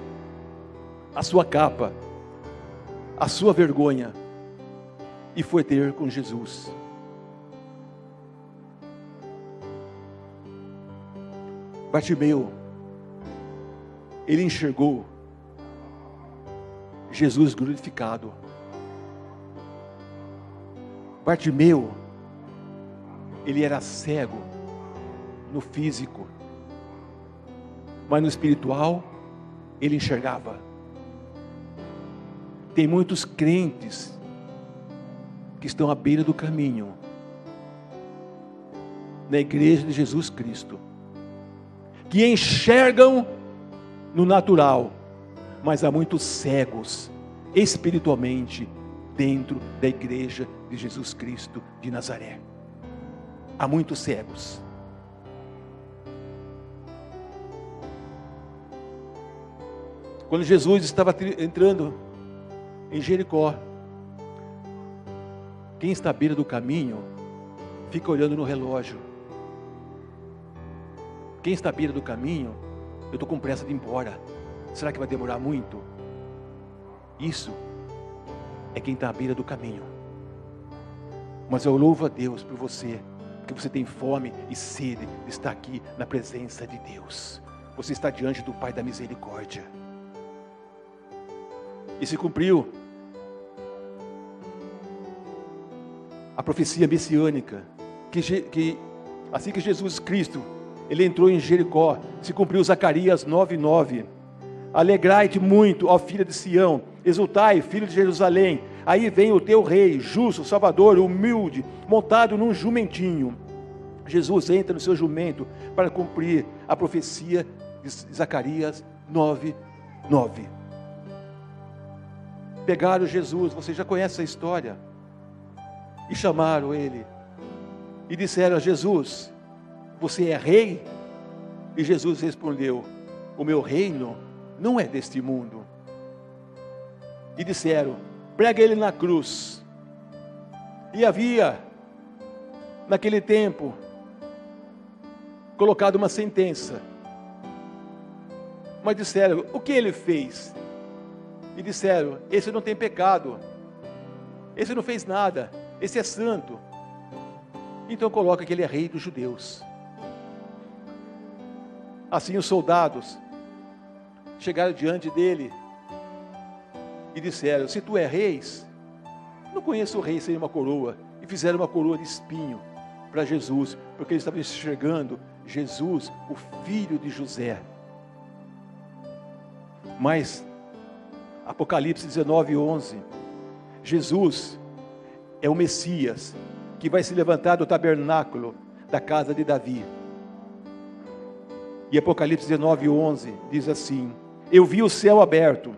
Speaker 1: a sua capa, a sua vergonha, e foi ter com Jesus. Bartimeu, ele enxergou Jesus glorificado. Bartimeu, ele era cego no físico, mas no espiritual ele enxergava. Tem muitos crentes que estão à beira do caminho na igreja de Jesus Cristo, que enxergam no natural, mas há muitos cegos espiritualmente dentro da igreja de Jesus Cristo de Nazaré. Há muitos cegos. Quando Jesus estava entrando em Jericó, quem está à beira do caminho fica olhando no relógio. Quem está à beira do caminho, eu estou com pressa de ir embora, será que vai demorar muito? Isso é quem está à beira do caminho. Mas eu louvo a Deus por você, porque você tem fome e sede de estar aqui na presença de Deus. Você está diante do Pai da misericórdia. E se cumpriu a profecia messiânica, que assim que Jesus Cristo ele entrou em Jericó, se cumpriu Zacarias 9:9. Alegrai-te muito, ó filha de Sião, exultai, filho de Jerusalém, aí vem o teu rei, justo, salvador, humilde, montado num jumentinho. Jesus entra no seu jumento para cumprir a profecia de Zacarias 9:9. Pegaram Jesus, você já conhece essa história, e chamaram ele, e disseram a Jesus: você é rei? E Jesus respondeu: o meu reino não é deste mundo. E disseram: prega ele na cruz. E havia, naquele tempo, colocado uma sentença. Mas disseram: o que ele fez? E disseram: esse não tem pecado, esse não fez nada, esse é santo. Então coloca que ele é rei dos judeus. Assim os soldados chegaram diante dele e disseram: se tu é reis, não conheço o rei sem uma coroa. E fizeram uma coroa de espinho para Jesus, porque eles estavam enxergando Jesus, o filho de José. Mas Apocalipse 19:11, Jesus é o Messias que vai se levantar do tabernáculo da casa de Davi. E Apocalipse 19:11 diz assim: eu vi o céu aberto,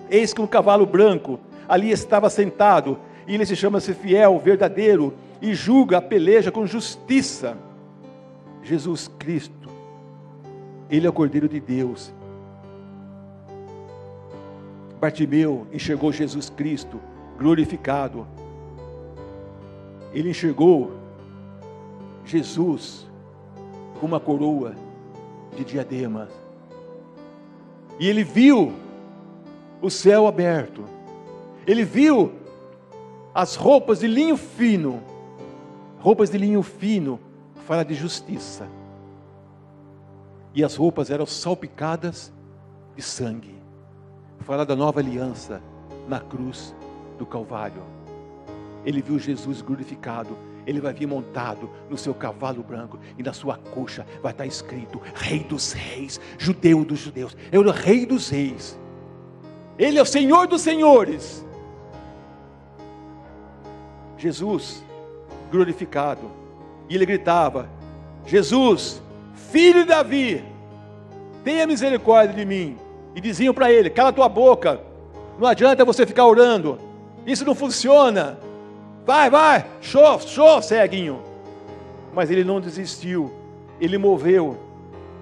Speaker 1: eis que um cavalo branco ali estava sentado, e ele se chama-se fiel, verdadeiro, e julga a peleja com justiça. Jesus Cristo, ele é o Cordeiro de Deus. Bartimeu enxergou Jesus Cristo glorificado. Ele enxergou Jesus com uma coroa de diademas. E ele viu o céu aberto. Ele viu as roupas de linho fino. Roupas de linho fino fala de justiça. E as roupas eram salpicadas de sangue. Fala da nova aliança na cruz do Calvário. Ele viu Jesus glorificado. Ele vai vir montado no seu cavalo branco, e na sua coxa vai estar escrito: Rei dos Reis, Judeu dos Judeus. É o Rei dos Reis. Ele é o Senhor dos Senhores. Jesus glorificado. E ele gritava: Jesus, filho de Davi, tenha misericórdia de mim. E diziam para ele: cala tua boca, não adianta você ficar orando, isso não funciona. Vai, show, ceguinho. Mas ele não desistiu, ele moveu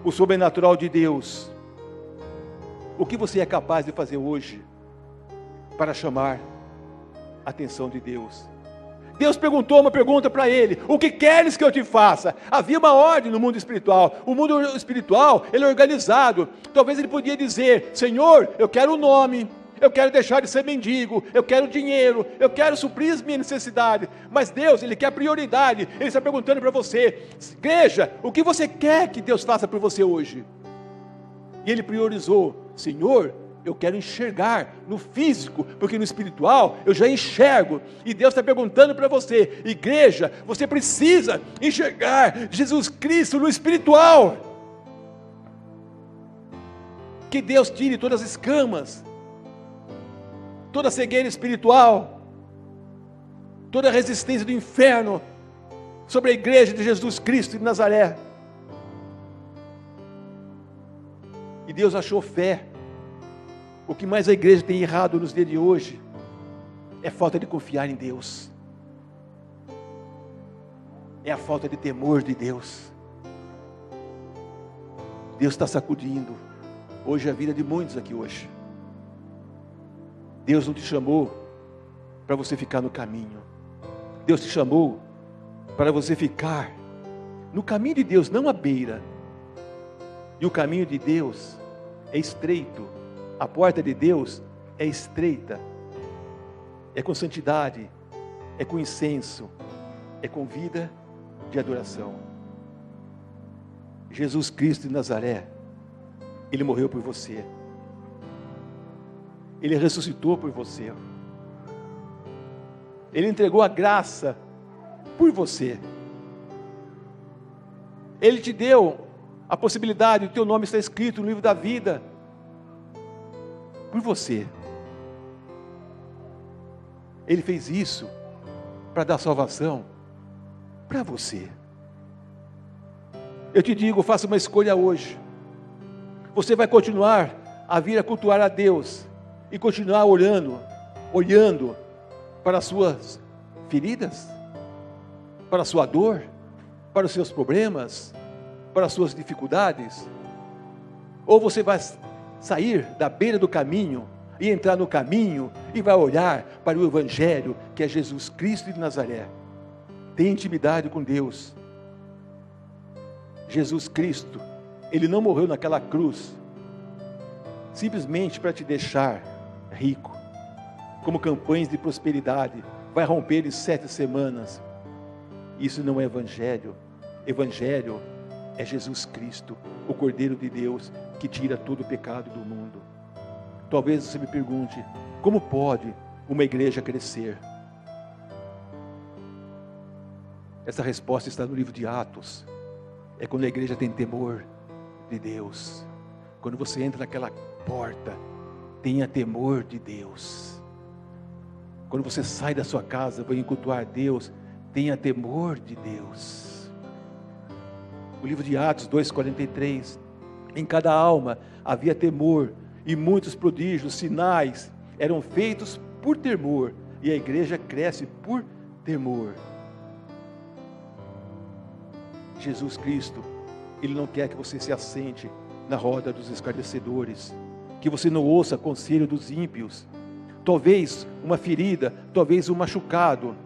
Speaker 1: o sobrenatural de Deus. O que você é capaz de fazer hoje para chamar a atenção de Deus? Deus perguntou uma pergunta para ele: o que queres que eu te faça? Havia uma ordem no mundo espiritual. O mundo espiritual, ele é organizado. Talvez ele podia dizer: Senhor, eu quero um nome, eu quero deixar de ser mendigo, eu quero dinheiro, eu quero suprir as minhas necessidades. Mas Deus, ele quer prioridade. Ele está perguntando para você: igreja, o que você quer que Deus faça por você hoje? E ele priorizou: Senhor, eu quero enxergar no físico, porque no espiritual eu já enxergo. E Deus está perguntando para você: igreja, você precisa enxergar Jesus Cristo no espiritual. Que Deus tire todas as escamas, toda a cegueira espiritual, toda a resistência do inferno sobre a igreja de Jesus Cristo de Nazaré. E Deus achou fé. O que mais a igreja tem errado nos dias de hoje é falta de confiar em Deus, é a falta de temor de Deus. Deus está sacudindo hoje a vida de muitos aqui hoje. Deus não te chamou para você ficar no caminho. Deus te chamou para você ficar no caminho de Deus, não à beira. E o caminho de Deus é estreito. A porta de Deus é estreita. É com santidade, é com incenso, é com vida de adoração. Jesus Cristo de Nazaré, Ele morreu por você. Ele ressuscitou por você. Ele entregou a graça por você. Ele te deu a possibilidade, o teu nome está escrito no livro da vida, por você. Ele fez isso para dar salvação para você. Eu te digo, faça uma escolha hoje. Você vai continuar a vir a cultuar a Deus e continuar olhando para as suas feridas, para a sua dor, para os seus problemas, para as suas dificuldades? Ou você vai sair da beira do caminho e entrar no caminho e vai olhar para o Evangelho, que é Jesus Cristo de Nazaré? Tem intimidade com Deus. Jesus Cristo, Ele não morreu naquela cruz simplesmente para te deixar rico, como campanhas de prosperidade, vai romper em 7 semanas. Isso não é Evangelho. Evangelho é Jesus Cristo, o Cordeiro de Deus, que tira todo o pecado do mundo. Talvez você me pergunte: como pode uma igreja crescer? Essa resposta está no livro de Atos. É quando a igreja tem temor de Deus. Quando você entra naquela porta, tenha temor de Deus. Quando você sai da sua casa, vai cultuar a Deus, tenha temor de Deus. O livro de Atos 2,43. Em cada alma havia temor, e muitos prodígios, sinais, eram feitos por temor, e a igreja cresce por temor. Jesus Cristo, Ele não quer que você se assente na roda dos escarnecedores, que você não ouça conselho dos ímpios. Talvez uma ferida, talvez um machucado,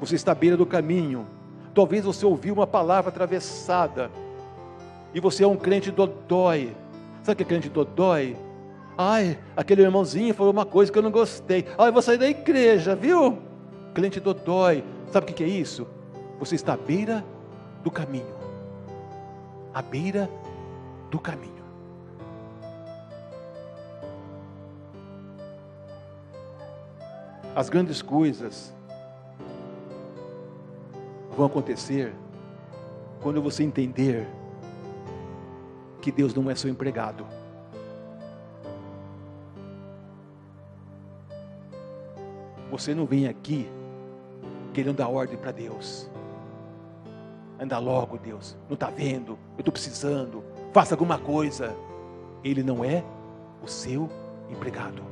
Speaker 1: você está à beira do caminho, talvez você ouviu uma palavra atravessada, e você é um crente dodói. Sabe o que é crente dodói? Ai, aquele irmãozinho falou uma coisa que eu não gostei, eu vou sair da igreja, viu? Crente dodói. Sabe o que é isso? Você está à beira do caminho, à beira do caminho. As grandes coisas vão acontecer quando você entender que Deus não é seu empregado. Você não vem aqui querendo dar ordem para Deus. Anda logo, Deus. Não está vendo? Eu estou precisando. Faça alguma coisa. Ele não é o seu empregado.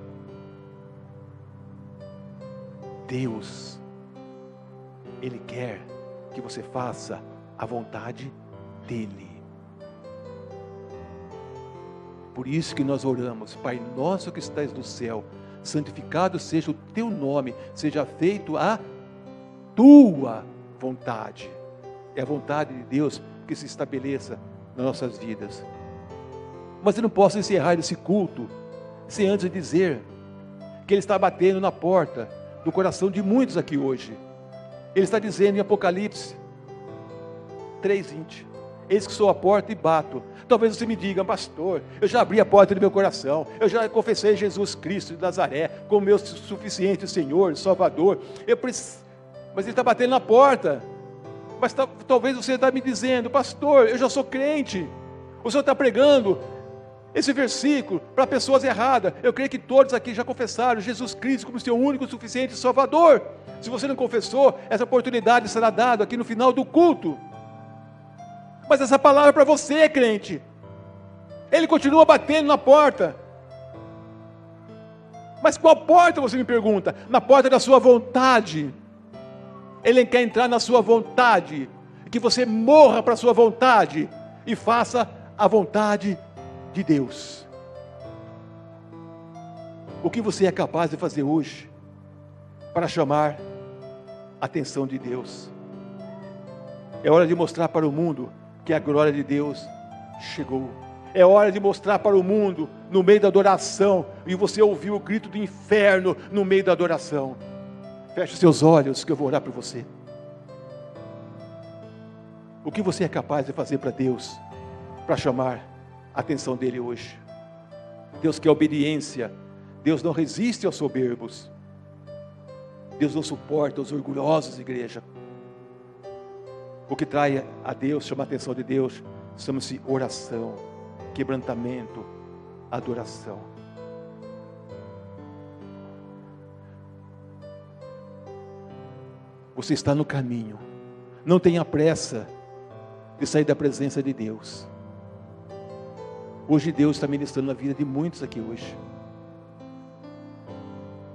Speaker 1: Deus, Ele quer que você faça a vontade dEle. Por isso que nós oramos: Pai nosso que estás no céu, santificado seja o teu nome, seja feito a tua vontade. É a vontade de Deus que se estabeleça nas nossas vidas. Mas eu não posso encerrar esse culto sem antes dizer que Ele está batendo na porta do coração de muitos aqui hoje. Ele está dizendo em Apocalipse 3:20: eis que sou a porta e bato. Talvez você me diga: pastor, eu já abri a porta do meu coração, eu já confessei Jesus Cristo de Nazaré como meu suficiente Senhor, Salvador. Mas Ele está batendo na porta. Mas talvez você está me dizendo: pastor, eu já sou crente. O senhor está pregando esse versículo para pessoas erradas. Eu creio que todos aqui já confessaram Jesus Cristo como seu único e suficiente Salvador. Se você não confessou, essa oportunidade será dada aqui no final do culto. Mas essa palavra é para você, crente. Ele continua batendo na porta. Mas qual porta, você me pergunta? Na porta da sua vontade. Ele quer entrar na sua vontade, que você morra para a sua vontade e faça a vontade de Deus. O que você é capaz de fazer hoje para chamar a atenção de Deus? É hora de mostrar para o mundo que a glória de Deus chegou. É hora de mostrar para o mundo, no meio da adoração, e você ouviu o grito do inferno no meio da adoração. Feche os seus olhos que eu vou orar por você. O que você é capaz de fazer para Deus, para chamar a atenção dEle hoje? Deus quer obediência. Deus não resiste aos soberbos. Deus não suporta os orgulhosos, igreja. O que trai a Deus, chama a atenção de Deus, chama-se oração, quebrantamento, adoração. Você está no caminho. Não tenha pressa de sair da presença de Deus. Hoje Deus está ministrando na vida de muitos aqui hoje.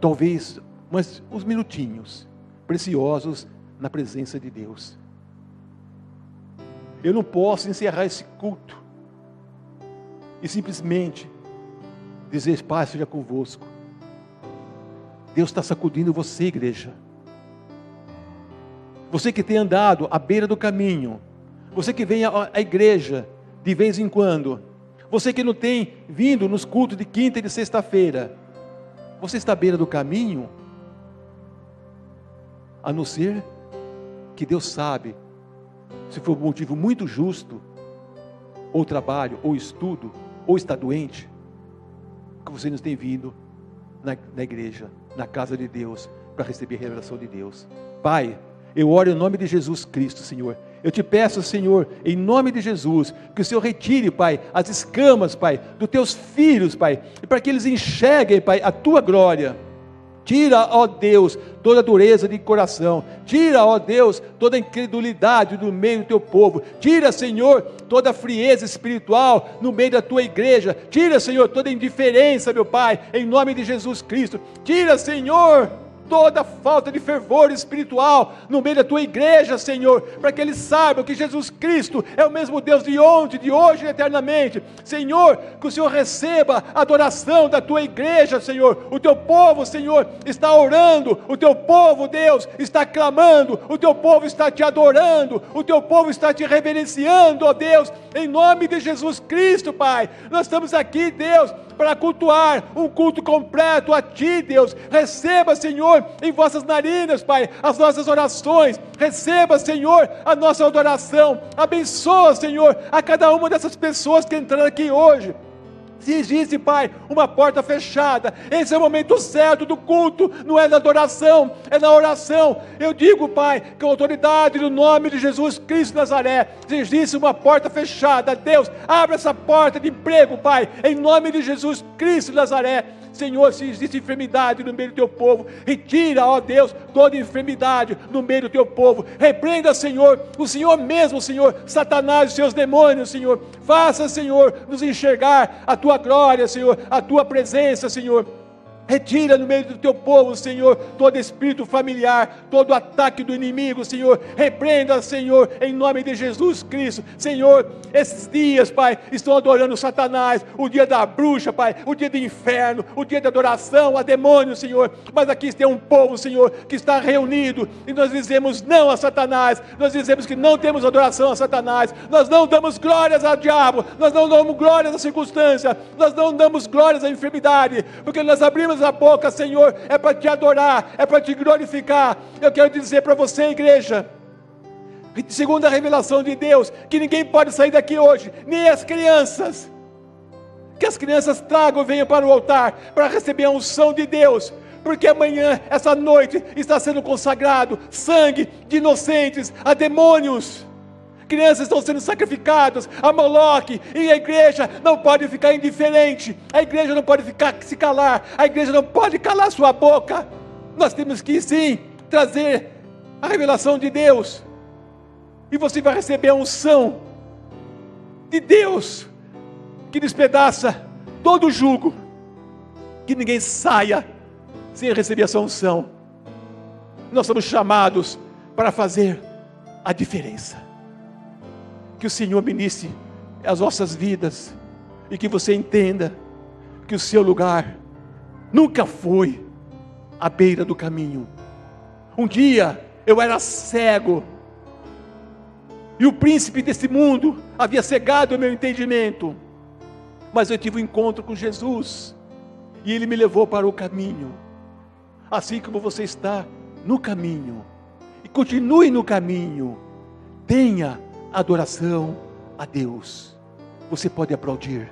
Speaker 1: Talvez, mas uns minutinhos preciosos na presença de Deus. Eu não posso encerrar esse culto e simplesmente dizer: paz seja convosco. Deus está sacudindo você, igreja. Você que tem andado à beira do caminho, você que vem à igreja de vez em quando, você que não tem vindo nos cultos de quinta e de sexta-feira, você está à beira do caminho? A não ser que Deus sabe, se for um motivo muito justo, ou trabalho, ou estudo, ou está doente, que você não tem vindo na igreja, na casa de Deus, para receber a revelação de Deus. Pai, eu oro em nome de Jesus Cristo, Senhor. Eu te peço, Senhor, em nome de Jesus, que o Senhor retire, Pai, as escamas, Pai, dos teus filhos, Pai, e para que eles enxerguem, Pai, a tua glória. Tira, ó Deus, toda a dureza de coração. Tira, ó Deus, toda a incredulidade do meio do teu povo. Tira, Senhor, toda a frieza espiritual no meio da tua igreja. Tira, Senhor, toda a indiferença, meu Pai, em nome de Jesus Cristo. Tira, Senhor, toda falta de fervor espiritual no meio da tua igreja, Senhor, para que eles saibam que Jesus Cristo é o mesmo Deus de ontem, de hoje e eternamente. Senhor, que o Senhor receba a adoração da tua igreja, Senhor. O teu povo, Senhor, está orando, o teu povo, Deus, está clamando, o teu povo está te adorando, o teu povo está te reverenciando, ó Deus, em nome de Jesus Cristo, Pai. Nós estamos aqui, Deus, para cultuar um culto completo a Ti, Deus. Receba, Senhor, em vossas narinas, Pai, as nossas orações. Receba, Senhor, a nossa adoração. Abençoa, Senhor, a cada uma dessas pessoas que entraram aqui hoje. Se existe, Pai, uma porta fechada, esse é o momento certo do culto, não é na adoração, é na oração. Eu digo, Pai, com autoridade no nome de Jesus Cristo de Nazaré, se existe uma porta fechada, Deus, abre essa porta de emprego, Pai, em nome de Jesus Cristo de Nazaré. Senhor, se existe enfermidade no meio do teu povo, retira, ó Deus, toda enfermidade no meio do teu povo. Repreenda, Senhor, o Senhor mesmo, Senhor, Satanás e seus demônios, Senhor. Faça, Senhor, nos enxergar a tua glória, Senhor, a tua presença, Senhor. Retira no meio do teu povo, Senhor, todo espírito familiar, todo ataque do inimigo, Senhor. Repreenda, Senhor, em nome de Jesus Cristo. Senhor, esses dias, Pai, estão adorando Satanás, o dia da bruxa, Pai, o dia do inferno, o dia da adoração a demônios, Senhor. Mas aqui tem um povo, Senhor, que está reunido, e nós dizemos não a Satanás, nós dizemos que não temos adoração a Satanás, nós não damos glórias ao diabo, nós não damos glórias à circunstância, nós não damos glórias à enfermidade, porque nós abrimos a boca, Senhor, é para te adorar, é para te glorificar. Eu quero dizer para você, igreja, segundo a revelação de Deus, que ninguém pode sair daqui hoje, nem as crianças, que as crianças tragam, venham para o altar, para receber a unção de Deus, porque amanhã, essa noite, está sendo consagrado sangue de inocentes a demônios. Crianças estão sendo sacrificadas a Moloque, e a igreja não pode ficar indiferente, a igreja não pode se calar, a igreja não pode calar sua boca. Nós temos que sim trazer a revelação de Deus, e você vai receber a unção de Deus, que despedaça todo o jugo, que ninguém saia sem receber essa unção. Nós somos chamados para fazer a diferença. Que o Senhor ministre as nossas vidas, e que você entenda que o seu lugar nunca foi à beira do caminho. Um dia eu era cego, e o príncipe desse mundo havia cegado o meu entendimento, mas eu tive um encontro com Jesus, e Ele me levou para o caminho. Assim como você está no caminho, e continue no caminho, tenha adoração a Deus. Você pode aplaudir.